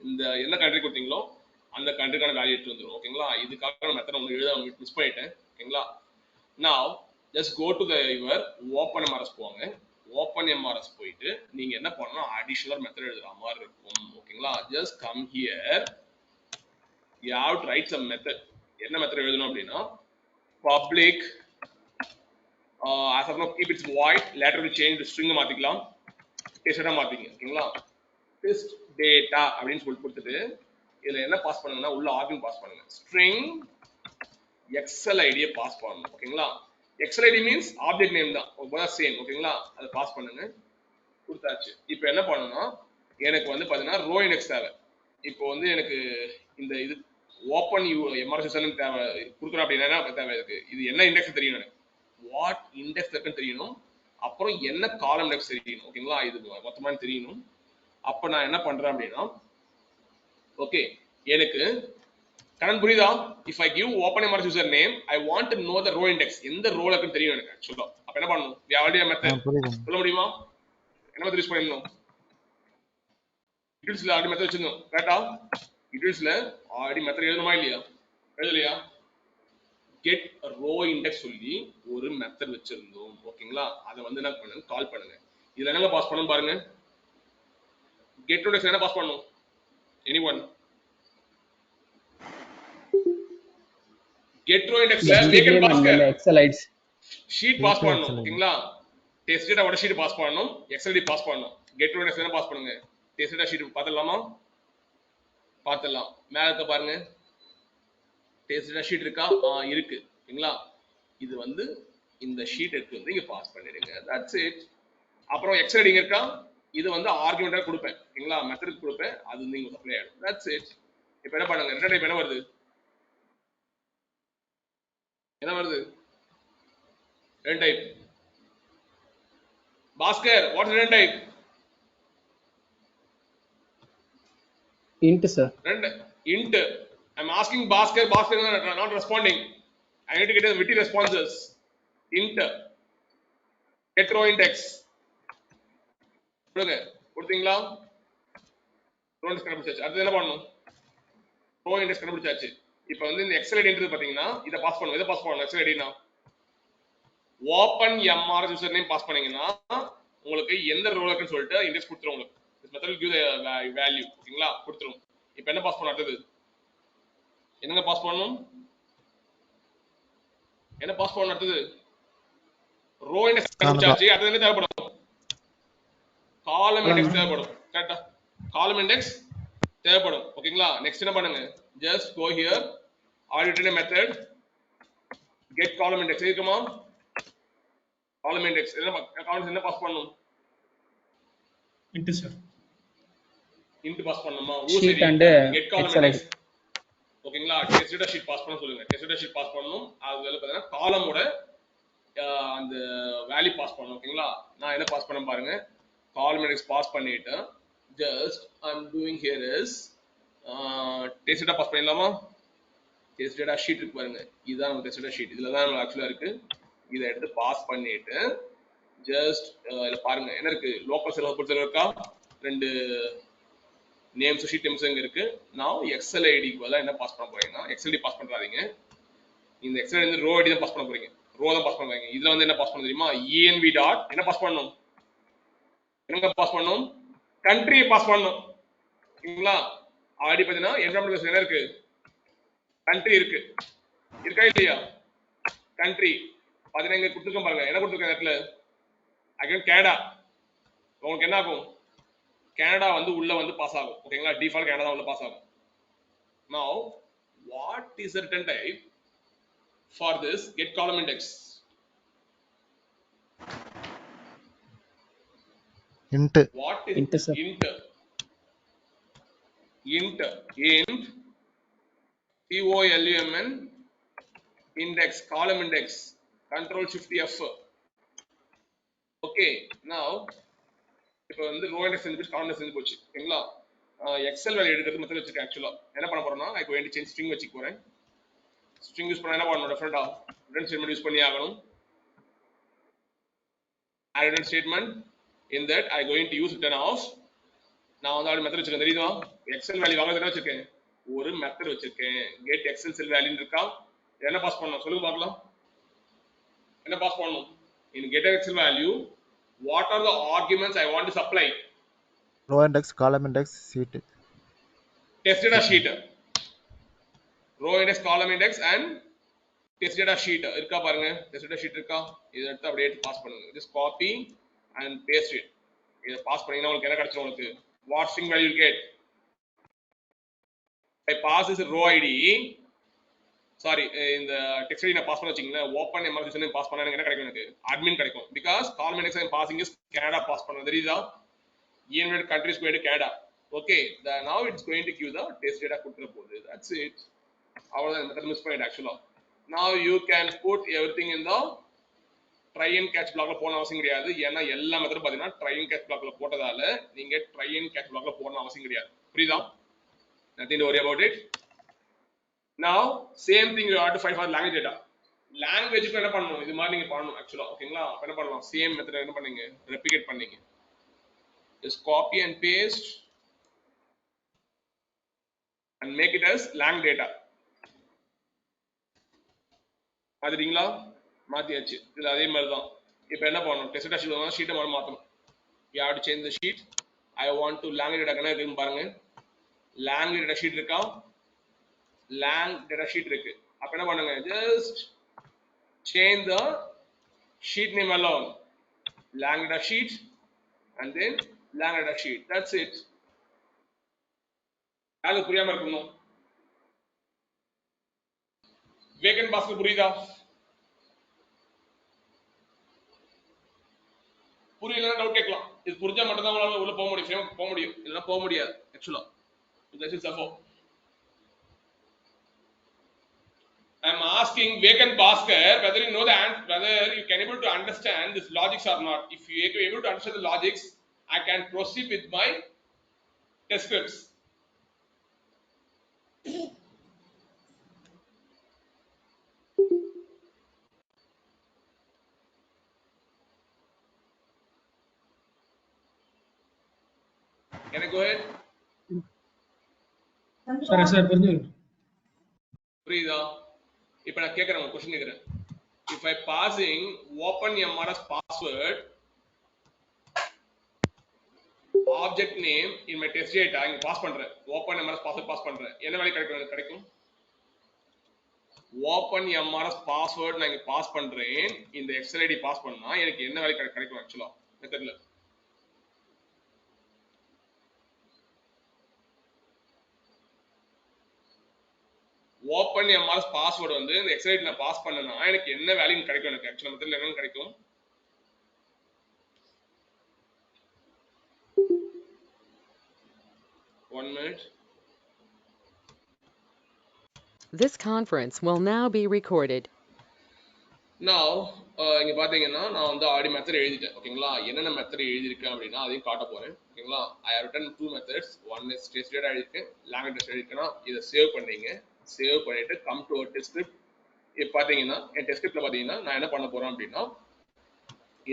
இந்த என்ன கண்ட்ரி கொடுத்தீங்களோ அந்த கண்ட்ரிக்கான வேல்யூ எடுத்து வந்துடும் ஓகேங்களா இதுக்காக மெத்தட் உங்களுக்கு எழுத மிஸ் பண்ணிட்டேன் ஓகேங்களா நான் just go to the your open MRS போவாங்க ஓப்பன் எம்ஆர்எஸ் போயிட்டு நீங்க என்ன பண்ணணும் அடிஷனல் மெத்தட் எழுதுற மாதிரி இருக்கும் ஓகேங்களா just come here you have to write some method என்ன மெத்தட் எழுதணும் அப்படின்னா public as of now keep it void later we change the string மாத்திக்கலாம் டெஸ்டா மாத்திங்க ஓகேங்களா டெஸ்ட் டேட்டா அப்படின்னு சொல்லி கொடுத்துட்டு இதுல என்ன பாஸ் பண்ணுங்கன்னா உள்ள ஆர்குமென்ட் பாஸ் பண்ணுங்க ஸ்ட்ரிங் எக்ஸல் ஐடியை பாஸ் பண்ணணும் ஓகேங்களா excel ID means object name தான் போத் சேம் ஓகேங்களா அதை பாஸ் பண்ணுங்க கொடுத்தாச்சு இப்போ என்ன பண்ணணும்னா எனக்கு வந்து பாத்தீங்கன்னா ரோ இண்டெக்ஸ் தேவை இப்போ வந்து எனக்கு இந்த இது ஓப்பன் எம்ஆர்எஸ் தேவை கொடுக்குறோம் அப்படின்னா என்ன தேவை இருக்கு இது என்ன இண்டெக்ஸ் தெரியணும் எனக்கு வாட் இண்டெக்ஸ் இருக்குன்னு தெரியணும் அப்புறம் என்ன காலம் இண்டெக்ஸ் தெரியணும் ஓகேங்களா இது மொத்தமா தெரியணும் அப்ப நான் என்ன பண்றேன் அப்படின்னா ஓகே எனக்கு கரண்ட் புரியுதா if I give open MRS user name I want to know the row index எந்த ரோல இருக்குன்னு தெரியும் எனக்கு ஆக்சுவலா அப்ப என்ன பண்ணணும் we already have method சொல்ல முடியுமா என்ன மெத்தட் யூஸ் பண்ணணும் டீடைல்ஸ்ல ஆல்ரெடி மெத்தட் வச்சிருந்தோம் கரெக்ட்டா டீடைல்ஸ்ல ஆல்ரெடி மெத்தட் எழுதணுமா இல்லையா எழுதலையா get row index சொல்லி ஒரு மெத்தட் வச்சிருந்தோம் ஓகேங்களா அதை வந்து என்ன பண்ணுங்க கால் பண்ணுங்க இதுல என்னங்க பாஸ் பண்ணனும் பாருங்க get row index என்ன பாஸ் பண்ணனும் anyone get row index ல vacant basket எக்ஸலைட்ஸ் ஷீட் பாஸ் பண்ணனும் ஓகேங்களா டெஸ்ட் டேட்டா ஓட ஷீட் பாஸ் பண்ணனும் எக்ஸல் பாஸ் பண்ணனும் get row index என்ன பாஸ் பண்ணுங்க டெஸ்ட் டேட்டா ஷீட் பார்த்தலாமா பார்த்தலாம் மேல இருக்க பாருங்க டெஸ்ட் டேட்டா ஷீட் இருக்கா இருக்கு ஓகேங்களா இது வந்து இந்த ஷீட் எடுத்து வந்து இங்க பாஸ் பண்ணிடுங்க தட்ஸ் இட் அப்புறம் எக்ஸல் ஐடி இருக்கா இது வந்து ஆர்குமெண்டா கொடுப்பேன் ஓகேங்களா மெத்தட் கொடுப்பேன் அது வந்து இங்க சப்ளை ஆயிடும் தட்ஸ் இட் இப்போ என்ன பண்ணுங்க ரிட்டர்ன் டைப் என்ன வருது return type Bhaskar what is return type int sir int I'm asking Bhaskar not responding. I need to get witty responses. int get row index கொடுங்க கொடுத்தீங்களா row index கண்டுபிடிச்சாச்சு அடுத்து என்ன பண்ணணும் row index கண்டுபிடிச்சாச்சு இப்போ வந்து இந்த எக்ஸல் ஐடின்றது பாத்தீங்கன்னா இத பாஸ் பண்ணனும் இத பாஸ் பண்ணனும் எக்ஸல் ஐடினா open MRS user name pass பண்ணீங்கன்னா உங்களுக்கு எந்த ரோல இருக்குன்னு சொல்லிட்டு இண்டெக்ஸ் கொடுத்துரும் உங்களுக்கு this method will give the value ஓகேங்களா கொடுத்துரும் இப்போ என்ன பாஸ் பண்ணனும் அடுத்து என்னங்க பாஸ் பண்ணனும் என்ன பாஸ் பண்ணனும் அடுத்து ரோ இண்டெக்ஸ் கண்டுபிடிச்சாச்சு அடுத்து என்ன தேவைப்படும் காலம் இண்டெக்ஸ் தேவைப்படும் கரெக்ட்டா காலம் இண்டெக்ஸ் தேவைப்படும் ஓகேங்களா நெக்ஸ்ட் என்ன பண்ணுங்க just go here already written a method get column index இருக்குமா column index என்ன பாஸ் பண்ணனும் int sir int பாஸ் பண்ணனுமா sheet and get column excel index ஓகேங்களா டெஸ்ட் டேட்டா ஷீட் பாஸ் பண்ண சொல்லுங்க டெஸ்ட் டேட்டா ஷீட் பாஸ் பண்ணனும் அதுல பார்த்தீங்கன்னா காலமோட அந்த வேல்யூ பாஸ் பண்ணனும் ஓகேங்களா நான் என்ன பாஸ் பண்ண பாருங்க காலம் இண்டெக்ஸ் பாஸ் பண்ணிட்டு just I am doing here is test data pass பண்ணலாமா டெஸ்ட் டேட்டா ஷீட் இருக்கு பாருங்க இதுதான் நம்ம டெஸ்ட் டேட்டா ஷீட் இதுல தான் ஆக்சுவலா இருக்கு இதை எடுத்து பாஸ் பண்ணிட்டு ஜஸ்ட் இதுல பாருங்க என்ன இருக்கு, லோக்கல் சர்வர் பொறுத்தவரை இருக்கா, ரெண்டு நேம்ஸ் ஷீட் நேம்ஸ் இங்க இருக்கு. நான் எக்ஸல் ஐடிக்கு பதிலாக என்ன பாஸ் பண்ண போறீங்கன்னா, எக்ஸல் ஐடி பாஸ் பண்றாதீங்க, இந்த எக்ஸல் வந்து ரோ ஐடி தான் பாஸ் பண்ண போறீங்க, ரோ தான் பாஸ் பண்ணுவாங்க. இதுல வந்து என்ன பாஸ் பண்ண தெரியுமா, env டாட் என்ன பாஸ் பண்ணணும், என்ன பாஸ் பண்ணணும், கண்ட்ரியை பாஸ் பண்ணணும். சரிங்களா? ஆல்ரெடி பார்த்தீங்கன்னா என்விரான்மெண்ட் என்ன இருக்கு, கண்ட்ரி இருக்கு, இருக்கா இல்லையா, கண்ட்ரி பார்த்தீங்கன்னா இங்க கொடுத்துருக்கோம் பாருங்க, என்ன கொடுத்துருக்கேன் இடத்துல அகைன் கனடா. உங்களுக்கு என்ன ஆகும், கனடா வந்து உள்ள வந்து பாஸ் ஆகும். ஓகேங்களா? டிஃபால்ட் கனடா தான் உள்ள பாஸ் ஆகும். Now what is the return type for this get column index? int. What is Int, sir. int column index, column index, control shift f. Okay, now இப்போ வந்து ரோ இண்டெக்ஸ் செஞ்சு போச்சு, காலம் இண்டெக்ஸ் செஞ்சு போச்சு. ஓகேங்களா? எக்ஸல் வேல்யூ எடுக்கிறது மெத்தட் வச்சிருக்கேன். ஆக்சுவலா என்ன பண்ண போறேன்னா, ஐக்கு வேண்டி சேஞ்ச் ஸ்ட்ரிங் வச்சுக்க போறேன். ஸ்ட்ரிங் யூஸ் பண்ணா என்ன பண்ணணும், டிஃபரெண்டா ரிட்டர்ன் ஸ்டேட்மெண்ட் யூஸ் பண்ணி ஆகணும். Return statement in that I going to use return of, நான் வந்து ஆல்ரெடி மெத்தட் வச்சிருக்கேன் தெரியுமா, எக்ஸல் வேல்யூ வாங்குறது என்ன வச்சிருக்கேன், ஒரு மெத்தட் வச்சிருக்கேன், get excel cell value இருக்கா, என்ன பாஸ் பண்ணணும் சொல்லுங்க பார்க்கலாம், என்ன பாஸ் பண்ணணும், in get excel value what are the arguments I want to supply, row index, column index, sheet, test data sheet, row index, column index and test data sheet இருக்கா பாருங்க, test data sheet இருக்கா, இத எடுத்து அப்படியே பாஸ் பண்ணுங்க, just copy and paste it. இத பாஸ் பண்ணீங்கன்னா உங்களுக்கு என்ன கிடைச்சிரும், உங்களுக்கு what string value you get, I pass is row id, sorry இந்த text id நான் பாஸ் பண்ண வச்சீங்களா, open mr username பாஸ் பண்ணா எனக்கு என்ன கிடைக்கும், எனக்கு admin கிடைக்கும், because column index I'm passing is Canada pass பண்ணது தெரியுதா, env country is going to Canada. Okay, now it's going to give the test data கொடுத்துற போகுது, that's it. அவ்வளவுதான், மெத்தட் மிஸ் பண்ணிட்டேன் ஆக்சுவலா. now you can put everything in the try and catch blockல போன அவசியம் கிடையாது, ஏன்னா எல்லா மெத்தடும் பாத்தீங்கன்னா try and catch blockல போட்டதால நீங்க try and catch blockல போடணும் அவசியம் கிடையாது. புரியுதா? nothing to worry about it. now same thing you have to find for language data. language என்ன பண்ணணும், இது மாதிரி நீங்க பண்ணணும் ஆக்சுவலா. ஓகேங்களா? என்ன பண்ணலாம், சேம் மெத்தட் என்ன பண்ணீங்க, ரெப்ளிகேட் பண்ணீங்க, just copy and paste and make it as lang data. மாத்திட்டீங்களா? மாத்தியாச்சு. இதுல அதே மாதிரி தான். இப்போ என்ன பண்ணணும், டெஸ்ட் டேட்டா ஷீட் ஷீட்டை மாதிரி மாற்றணும். you have to change the sheet. I want to lang data என்ன இருக்குன்னு பாருங்க, lang data sheet இருக்கா, lang data sheet இருக்கு. அப்ப என்ன பண்ணுங்க, just change the sheet name alone, lang data sheet and then lang data sheet, that's it. அது புரியாம இருக்கணும். வேகன் பாஸ்கர் புரியுதா? புரியலன்னா டவுட் கேட்கலாம். இது புரிஞ்சா மட்டும் தான் உங்களால உள்ள போக முடியும், ஃப்ரேம் போக முடியும், இல்லைன்னா போக முடியாது ஆக்சுவலா. This is support. I am asking vacant Bhaskar whether you know the answer, whether you can able to understand this logics or not. If you are able to understand the logics, I can proceed with my test scripts. Can I go ahead? Sorry, sir. புரியுதா? இப்போ நான் கேட்குறேன், ஒரு கொஸ்டின் கேட்குறேன். If I passing open mrs password object name in my test data இங்க பாஸ் பண்றேன், open mrs password பாஸ் பண்றேன், என்ன வேல்யூ கிடைக்கும், கிடைக்கும் open mrs password நான் இங்க பாஸ் பண்றேன், இந்த எக்ஸல் ஐடி பாஸ் பண்ணா எனக்கு என்ன வேல்யூ கிடைக்கும் ஆக்சுவலா மெத்தட்ல. open mrs password வந்து இந்த எக்ஸல் ஐடி நான் பாஸ் பண்ணனா எனக்கு என்ன வேல்யூ கிடைக்கும், எனக்கு ஆக்சுவலா மெத்தட்ல என்ன கிடைக்கும், one minute. This conference will now be recorded. now இங்க பாத்தீங்கன்னா நான் வந்து ஆல்ரெடி மெத்தட் எழுதிட்டேன். ஓகேங்களா? என்னென்ன மெத்தட் எழுதிருக்கேன் அப்படின்னா அதையும் காட்ட போறேன். ஓகேங்களா? I have written two methods, one is test data எழுதிருக்கேன், language test எழுதிருக்கேன்னா இதை சேவ் பண்ணீங்க, சேவ் பண்ணிட்டு come to our test script, இப்போ பார்த்தீங்கன்னா என் டெஸ்ட் ஸ்கிரிப்ட்ல பார்த்தீங்கன்னா நான் என்ன பண்ண போறேன் அப்படின்னா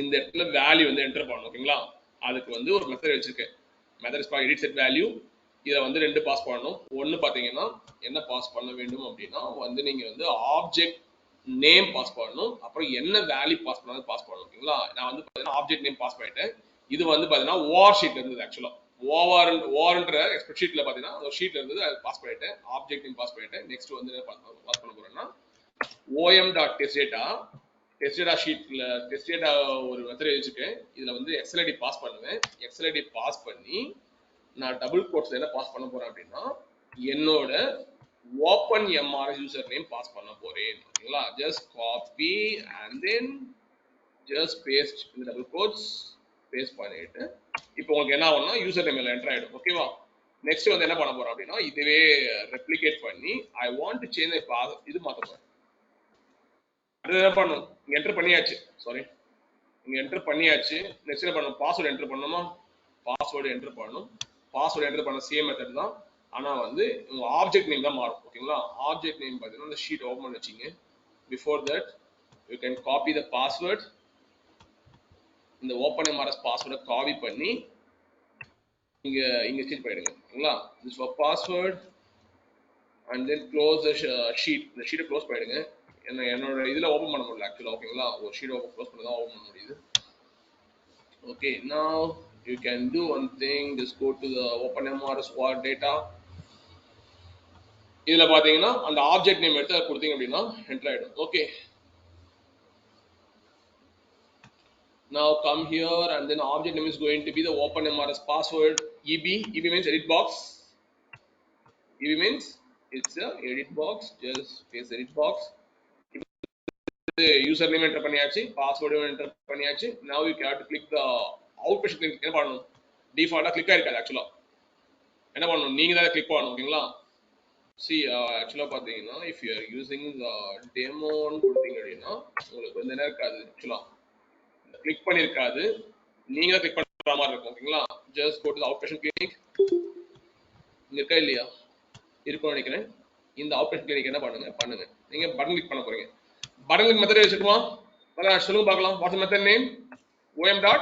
இந்த இடத்துல வேல்யூ வந்து என்டர் பண்ணணும். ஓகேங்களா? அதுக்கு வந்து ஒரு மெத்தட் வச்சிருக்கேன். Method is called edit set value. இதை வந்து 2 பாஸ் பண்ணணும். ஒன்று பார்த்தீங்கன்னா என்ன பாஸ் பண்ண வேண்டும் அப்படின்னா வந்து நீங்க வந்து ஆப்ஜெக்ட் நேம் பாஸ் பண்ணணும். அப்புறம் என்ன வேல்யூ பாஸ் பண்ணாலும் பாஸ் பண்ணணும். ஓகேங்களா? நான் வந்து பார்த்தீங்கன்னா ஆப்ஜெக்ட் நேம் பாஸ் பண்ணிட்டேன். இது வந்து பார்த்தீங்கன்னா ஓஆர் ஷீட்ல இருந்தது. ஆக்சுவலா ஓஆர்ன்ற எக்ஸ்பெக்ட் ஷீட்ல பார்த்தீங்கன்னா ஒரு ஷீட்ல இருந்தது, அது பாஸ் பண்ணிட்டேன். ஆப்ஜெக்ட் நேம் பாஸ் பண்ணிட்டேன். நெக்ஸ்ட் வந்து என்ன பாஸ் பண்ண போறேன்னா om.testdata டெஸ்ட் டேட்டா ஷீட்ல டெஸ்ட் டேட்டா ஒரு மெத்தட் வச்சுருக்கேன். இதுல வந்து எக்ஸ்எல்ஐடி பாஸ் பண்ணுவேன். எக்ஸ்எல்ஐடி பாஸ் பண்ணி நான் டபுள் கோட்ஸ்ல என்ன பாஸ் பண்ண போறேன் அப்படின்னா என்னோட open MRS user name pass பண்ண போறேன். ஓகேங்களா? Just copy and then just paste இந்த டபுள் கோட்ஸ் பேஸ்ட் பண்ணிட்டு இப்போ உங்களுக்கு என்ன ஆகும்னா யூசர் நேம் என்டர் ஆயிடும். ஓகேவா? நெக்ஸ்ட் வந்து என்ன பண்ண போறோம் அப்படின்னா இதுவே ரெப்ளிகேட் பண்ணி ஐ வாண்ட் டு சேஞ்ச் இது மாத்த போறேன். அது என்ன பண்ணும்? இங்க என்டர் பண்ணியாச்சு. சாரி, இங்க என்டர் பண்ணியாச்சு. நெக்ஸ்ட் என்ன பண்ணணும்? பாஸ்வேர்டு என்டர் பண்ணணுமா? பாஸ்வேர்டு என்டர் பண்ணணும். பாஸ்வேர்டு என்டர் பண்ண சேம் மெத்தட் தான். ஆனா வந்து உங்க ஆப்ஜெக்ட் நேம் தான் மாறும். ஓகேங்களா? ஆப்ஜெக்ட் நேம் பார்த்தீங்கன்னா இந்த ஷீட் ஓப்பன் பண்ணி வச்சிங்க. Before that you can copy the password. இந்த ஓப்பன் எம்ஆர்எஸ் பாஸ்வேர்டை காப்பி பண்ணி இங்க இங்க ஸ்டிச் பண்ணிடுங்க. ஓகேங்களா? This for password and then close the sheet. இந்த ஷீட்டை க்ளோஸ் பண்ணிடுங்க. என்னோட இதில் ஓப்பன் பண்ண முடியல ஆக்சுவலாக. ஓகேங்களா? ஒரு ஷீட் ஓப்பன் க்ளோஸ் பண்ணி தான் ஓப்பன் பண்ண முடியுது. Okay, now you can do one thing. Just go to the OpenMRS Word data. இதில் பார்த்தீங்கன்னா அந்த ஆப்ஜெக்ட் நேம் எடுத்து கொடுத்தீங்க அப்படின்னா என்டர் ஆகிடும். Okay, now come here and then object name is going to be the OpenMRS password EB. EB means edit box. EB means it's a edit box. Just paste edit box. User name enter பண்ணியாச்சு, பாஸ்வேர்டு என்டர் பண்ணியாச்சு. now you have to click the outpatient link. என்ன பண்ணணும்? டிஃபால்ட்டாக கிளிக் ஆயிருக்காது. ஆக்சுவலாக என்ன பண்ணணும்? நீங்கள் தான் கிளிக் பண்ணணும். ஓகேங்களா? see ஆக்சுவலாக பார்த்தீங்கன்னா if you are using the demo கொடுத்தீங்க அப்படின்னா உங்களுக்கு வந்து என்ன இருக்காது, ஆக்சுவலாக கிளிக் பண்ணியிருக்காது, நீங்கள் தான் கிளிக் பண்ணுற மாதிரி இருக்கும். ஓகேங்களா? just go to the outpatient clinic. இங்கே இருக்கா இல்லையா? இருக்கும்னு நினைக்கிறேன். இந்த outpatient clinic என்ன பண்ணுங்க, நீங்கள் பட்டன் கிளிக் பண்ண போறீங்க. பட்டன் கிளிக் மெத்தட் வச்சுக்குமா? சொல்லுங்க பார்க்கலாம். What's method name? om dot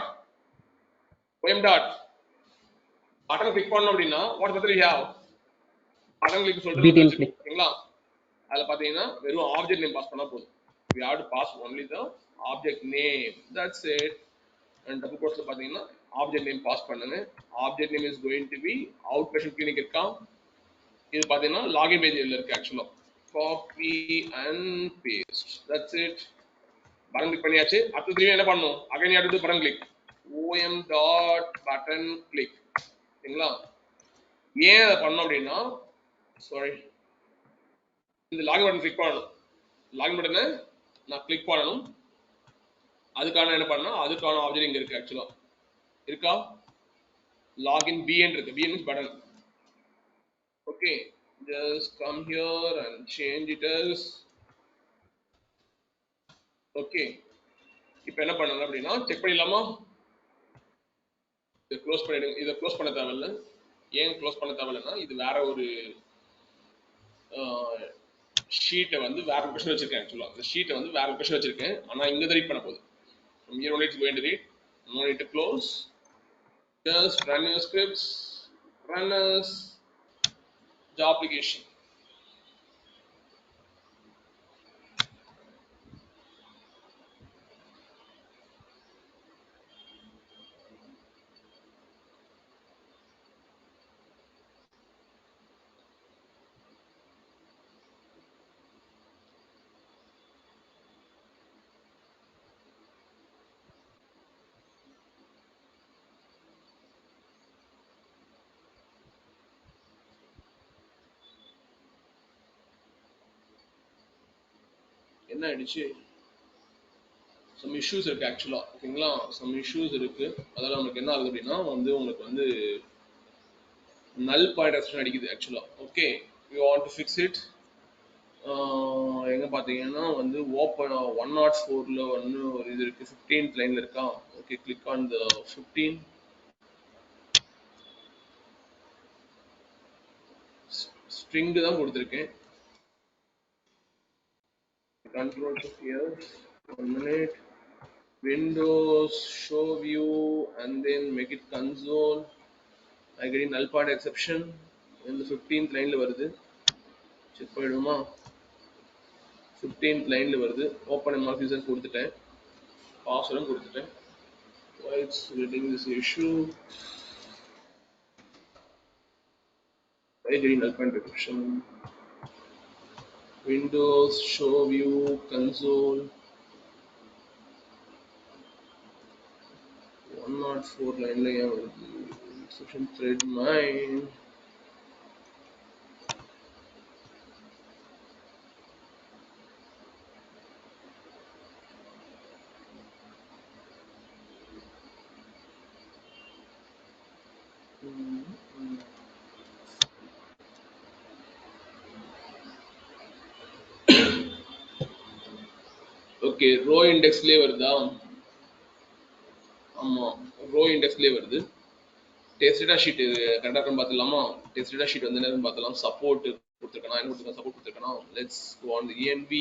button click பண்ணணும் அப்படின்னா what method you have? Button click சொல்லிட்டு ஓகேங்களா? அதில் பார்த்தீங்கன்னா வெறும் ஆப்ஜெக்ட் நேம் பாஸ் பண்ணால் போதும். we have to pass only the object name, that's it. and double கோட்ஸ்ல பார்த்தீங்கன்னா ஆப்ஜெக்ட் நேம் பாஸ் பண்ணுங்க. Object name is going to be outpatient clinic இருக்கா? இது பார்த்தீங்கன்னா லாகின் பேஜில் இருக்கு. ஆக்சுவலாக copy and paste, that's it. Button click பண்ணியாச்சு. அடுத்த திரும்பி என்ன பண்ணணும்? Again you have to to button click. om dot button click. சரிங்களா? ஏன் அதை பண்ணோம் அப்படின்னா சாரி இந்த லாகின் பட்டன் கிளிக் பண்ணணும். லாகின் பட்டனை நான் கிளிக் பண்ணணும். அதுக்கான என்ன பண்ணா அதுக்கான ஆப்ஜெக்ட் இங்க இருக்கு. ஆக்சுவலா இருக்கா? லாகின் பிஎன் இருக்கு. B N means button. Okay, just come here and change it as okay. இப்போ என்ன பண்ணலாம் அப்படின்னா செக் பண்ணிடலாமா? இதை க்ளோஸ் பண்ணிடுங்க. இதை க்ளோஸ் பண்ண தேவையில்லை. ஏன் க்ளோஸ் பண்ண தேவையில்லைன்னா இது வேற ஒரு ஷீட்டை வந்து வேற லொகேஷன் வச்சிருக்கேன். ஆக்சுவலா இந்த ஷீட்டை வந்து வேற லொகேஷன் வச்சிருக்கேன். ஆனால் இங்கே தான் ரீட் பண்ண போகுது. From here only it's going to read. No need to close. Just run your scripts. Run as job application. என்ன ஆயிடுச்சு? சம் இஷ்யூஸ் இருக்கு ஆக்சுவலா. ஓகேங்களா? சம் இஷ்யூஸ் இருக்கு. அதெல்லாம் நமக்கு என்ன ஆகுது அப்படின்னா வந்து உங்களுக்கு வந்து நல் பாயிண்ட் எக்ஸ்டன் அடிக்குது ஆக்சுவலா. Okay, you want to fix it. எங்க பாத்தீங்கன்னா வந்து ஓப்பன் 104ல வந்து ஒரு இது இருக்கு. 15th லைன்ல இருக்கா? Okay, click on the 15. String தான் கொடுத்துருக்கேன். control shift here. 1 minute. Windows show view and then make it console. I get null part exception in the 15th line la varudhu. Check பண்ணிடுமா 15th line la varudhu. Open MRF user கொடுத்துட்டேன். Password கொடுத்துட்டேன். Why it's getting this issue? I get null part exception. Windows show view console 104 line la exception thread mine. Okay, row index லே வருதா? ஆமா, row index லே வருது. Test data sheet கரெக்டா இருக்குன்னு பார்த்துலாமா? Test data sheet வந்து என்னன்னு பார்த்தலாம். Support கொடுத்திருக்கேனா? என்ன கொடுத்திருக்கேன்? Support கொடுத்திருக்கேனா? Let's go on the env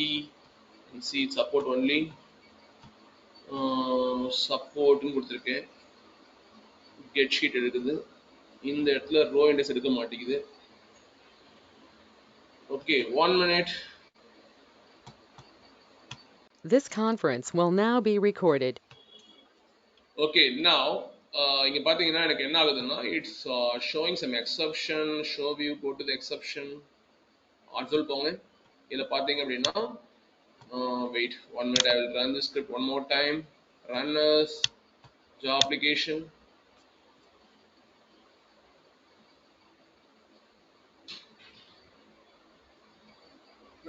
and see support only. Support னு கொடுத்திருக்கேன். Get sheet எடுக்குது. இந்த இடத்துல row index எடுக்க மாட்டேங்குது. Okay, 1 minute. This conference will now be recorded. Okay, now இங்க பாத்தீங்கன்னா எனக்கு என்ன ஆகுதுன்னா it's showing some exception. Show view, go to the exception. ஆல்சோல் போங்க. இதுல பாத்தீங்க அப்படின்னா wait 1 minute, I will run the script one more time. Runners job application.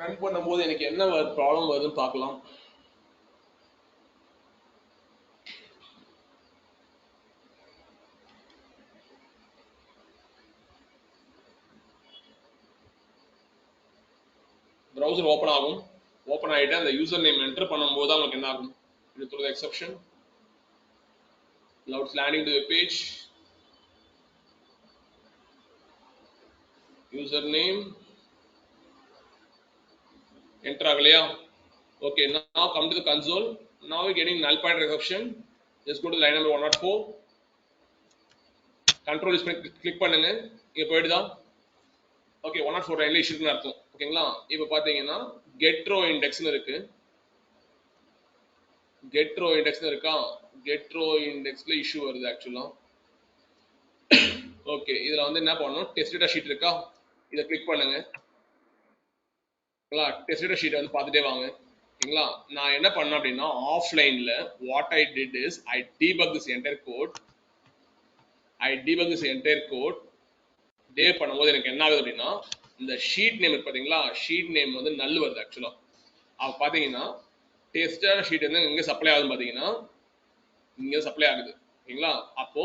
Run பண்ணும்போது எனக்கு என்ன ப்ராப்ளம் வருதுன்னு பார்க்கலாம். browser open ஆகும். ஓபன் ஆயிட்டு அந்த யூசர் நேம் என்டர் பண்ணும்போது தான் உங்களுக்கு என்ன ஆகும்? இது through the exception. Now it's landing to the page. Username enter ஆகலையா? Okay, now come to the console. Now we're getting null pointer exception. Just go to line number 104. Control is click பண்ணுங்க. இங்க போய்டுதா? Okay, 104 லைன்ல இஷ்யூ இருக்குன்னு அர்த்தம். ஓகேங்களா? இப்போ பாத்தீங்கன்னா get row index னு இருக்கு. get row index னு இருக்கா? get row indexல இஷ்யூ வருது ஆக்சுவலா. ஓகே, இதுல வந்து என்ன பண்ணனும்? டெஸ்ட் டேட்டா ஷீட் இருக்கா? இத கிளிக் பண்ணுங்க. ஓகேங்களா? டெஸ்ட் டேட்டா ஷீட் வந்து பார்த்துட்டே வாங்க. ஓகேங்களா? நான் என்ன பண்ணேன் அப்படின்னா ஆஃப்லைன்ல what I did is I debug this entire code. Dave பண்ணும்போது எனக்கு என்ன ஆகுது அப்படின்னா இந்த ஷீட் நேம் இருக்கு பாத்தீங்களா? ஷீட் நேம் வந்து நல் வருது ஆக்சுவலா. அப்ப பாத்தீங்கன்னா டெஸ்ட் டேட்டா ஷீட் வந்து எங்க சப்ளை ஆகுதுன்னு பாத்தீங்கன்னா இங்க சப்ளை ஆகுது. ஓகேங்களா? அப்போ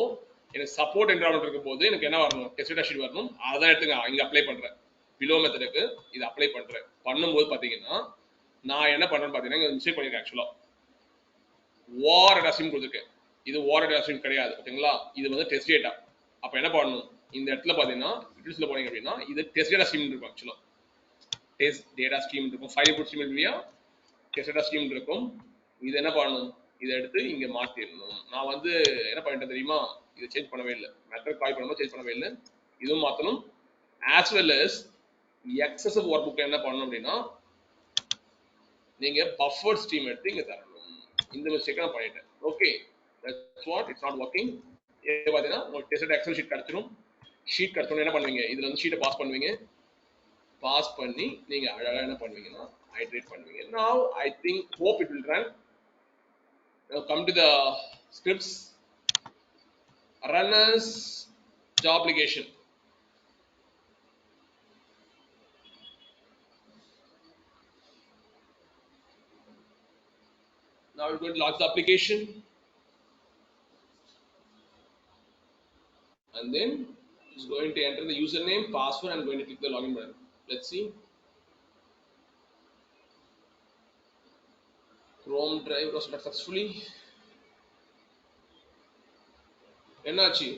எனக்கு சப்போர்ட் என்விரான்மென்ட் இருக்கும்போது எனக்கு என்ன வரணும்? டெஸ்ட் டேட்டா ஷீட் வரணும். அதான் எடுத்து இங்க அப்ளை பண்றேன். பிலோ மெத்தடுக்கு இது அப்ளை பண்றேன். பண்ணும்போது பாத்தீங்கன்னா நான் என்ன பண்றேன்னு பாத்தீங்கன்னா இங்க மிஸ்டேக் பண்ணிருக்கேன் ஆக்சுவலா. war data stream கொடுத்திருக்கேன். இது war data stream கிடையாது. ஓகேங்களா? இது வந்து டெஸ்ட் டேட்டா. அப்ப என்ன பண்ணணும்? இந்த இடத்துல பாத்தீங்கன்னா யூட்டில்ஸ்ல போனீங்க அப்படின்னா இது டெஸ்ட் டேட்டா ஸ்ட்ரீம் இருக்கும் ஆக்சுவலா. டெஸ்ட் டேட்டா ஸ்ட்ரீம் இருக்கும். ஃபைல் இன்புட் ஸ்ட்ரீம் இல்லையா? டெஸ்ட் டேட்டா ஸ்ட்ரீம் இருக்கும். இது என்ன பண்ணணும்? இதை எடுத்து இங்க மாத்திடணும். நான் வந்து என்ன பண்ணிட்டேன் தெரியுமா? இதை சேஞ்ச் பண்ணவே இல்லை. மெத்தட் கால் பண்ணும்போது சேஞ்ச் பண்ணவே இல்லை. இதுவும் மாத்தணும். ஆஸ் வெல் அஸ் எக்ஸசிவ் ஒர்க் புக் என்ன பண்ணணும் அப்படின்னா நீங்க பஃபர் ஸ்ட்ரீம் எடுத்து இங்க தரணும். இந்த மிஸ்டேக் நான் பண்ணிட்டேன். Okay, that's what it's not working. இது பாத்தீங்கன்னா உங்களுக்கு டெஸ்ட் எக்ஸல் ஷீட் கிடைச்சிடும். ஷீட் கிடைச்சோன்னு என்ன பண்ணுவீங்க? இதுல வந்து ஷீட்டை பாஸ் பண்ணுவீங்க. பாஸ் பண்ணி நீங்க அழகா என்ன பண்ணுவீங்கன்னா ஹைட்ரேட் பண்ணுவீங்க. Now I think hope it will run. Now come to the scripts. Runners job application. Now we're going to launch the application. And then it's going to enter the username, password. I'm going to click the login button. Let's see. Chrome drive was successfully. என்னாச்சு?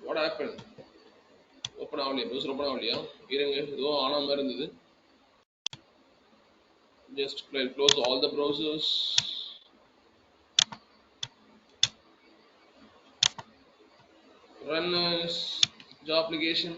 What happened? ஓப்பன் ஆகலையா? ப்ரௌசர் ஓப்பன் ஆகலையா? இருங்க, ஏதோ ஆன மாதிரி இருந்தது. Just close all the browsers. Run job application.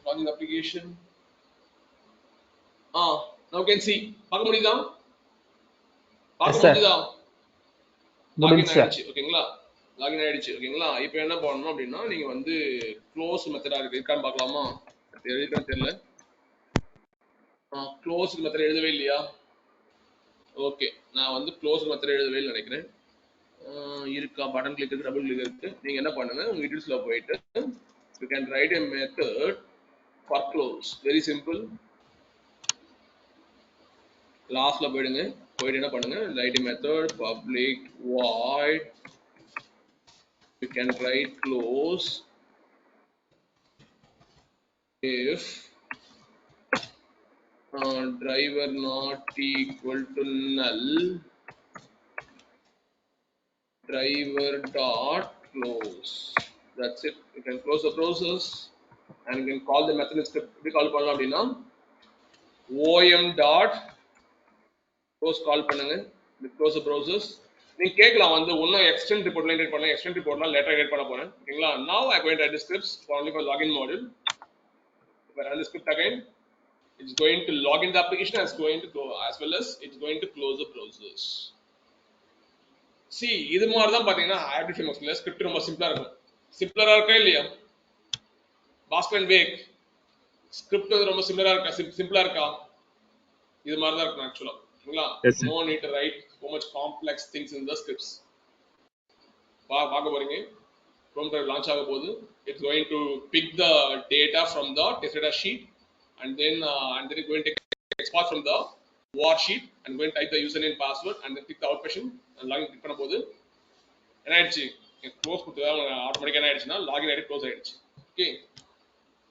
Launching the application. Now you can see. பார்க்க முடியுதா? எஸ் பார்க்க சார் முடியுதா? லாகின் முடிஞ்சு சார். ஆயிடுச்சு. ஓகேங்களா? லாகின் ஆயிடுச்சு. ஓகேங்களா? இப்போ என்ன பண்ணணும் அப்படின்னா நீங்க வந்து க்ளோஸ் மெத்தடா இருக்கான்னு பார்க்கலாமா? எழுதிட்டான்னு தெரியல. க்ளோஸ் மெத்தட் எழுதவே இல்லையா? ஓகே, நான் வந்து க்ளோஸ் மெத்தட் எழுதவே இல்லை நினைக்கிறேன். இருக்கா? பட்டன் கிளிக் இருக்கு, டபுள் கிளிக் இருக்கு. நீங்க என்ன பண்ணுங்க, உங்க டீடைல்ஸ்ல போயிட்டு you can write a method for close. Very simple. லாஸ்ட்ல போயிடுங்க. போயிட்டு என்ன பண்ணுங்க, write a method public void. You can write close if driver not equal to null, driver dot close. That's it. You can close the process and you can call the method script. எப்படி கால் பண்ணலாம் அப்படின்னா om dot close கால் பண்ணுங்க. close the process. நீங்க கேட்கலாம் வந்து இன்னும் extend report line பண்ணலாம், extend report லாம் later edit பண்ண போறேன். ஓகேங்களா? Now I going to write the scripts for only for login module. If I run the script again, it's going to log in the application as going to go as well as it's going to close the process. See, இது மாதிரி தான் பாத்தீங்கன்னா hybrid frameworksல ஸ்கிரிப்ட் ரொம்ப சிம்பிளா இருக்கும். சிம்பிளரா இருக்கா இல்லையா? பாஸ்கர் அண்ட் வேக் ஸ்கிரிப்ட் வந்து ரொம்ப சிம்பிளரா இருக்கா? சிம்பிளா இருக்கா? இது மாதிரி தான் இருக்கும் ஆக்சுவலா. ஓகேங்களா? No need to write so much complex things in the scripts. பார்க்க போறீங்க. Chrome drive launch ஆக போகுது. It's going to pick the data from the test data sheet and then it's going to export from the war sheet and going to type the username password and then click the out option and login click பண்ண போகுது. என்ன ஆயிடுச்சு? க்ளோஸ் கொடுத்தா ஆட்டோமேட்டிக்கா என்ன ஆயிடுச்சுன்னா லாகின் ஆயிட்டு க்ளோஸ் ஆயிடுச்சு. Okay,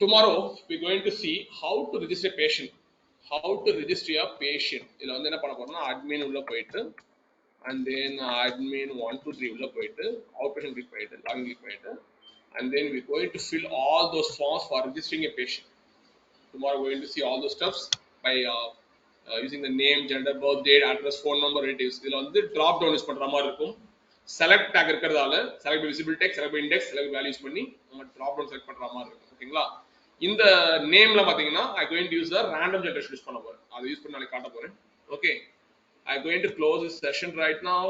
tomorrow we're going to see how to register a patient. How to register a patient. இதுல வந்து என்ன பண்ண போறோம்னா admin உள்ள போயிட்டு and then admin 1 2 3 உள்ள போயிட்டு outpatient click பண்ணிட்டு login click பண்ணிட்டு and then we're going to fill all those forms for registering a patient. Tomorrow we're going to see all those stuffs by using the name, gender, birth date, address, phone number, relatives. இதுல வந்து drop down யூஸ் பண்ற மாதிரி இருக்கும். select tag இருக்கிறதால select by visible text, select by index, select by values பண்ணி நம்ம drop down select பண்ற மாதிரி இருக்கும். ஓகேங்களா? இந்த நேம்ல பாத்தீங்கன்னா I going to use the random generation use பண்ண போறேன். அதை யூஸ் பண்ணி நாளைக்கு காட்ட போறேன். Okay, I'm going to close this session right now.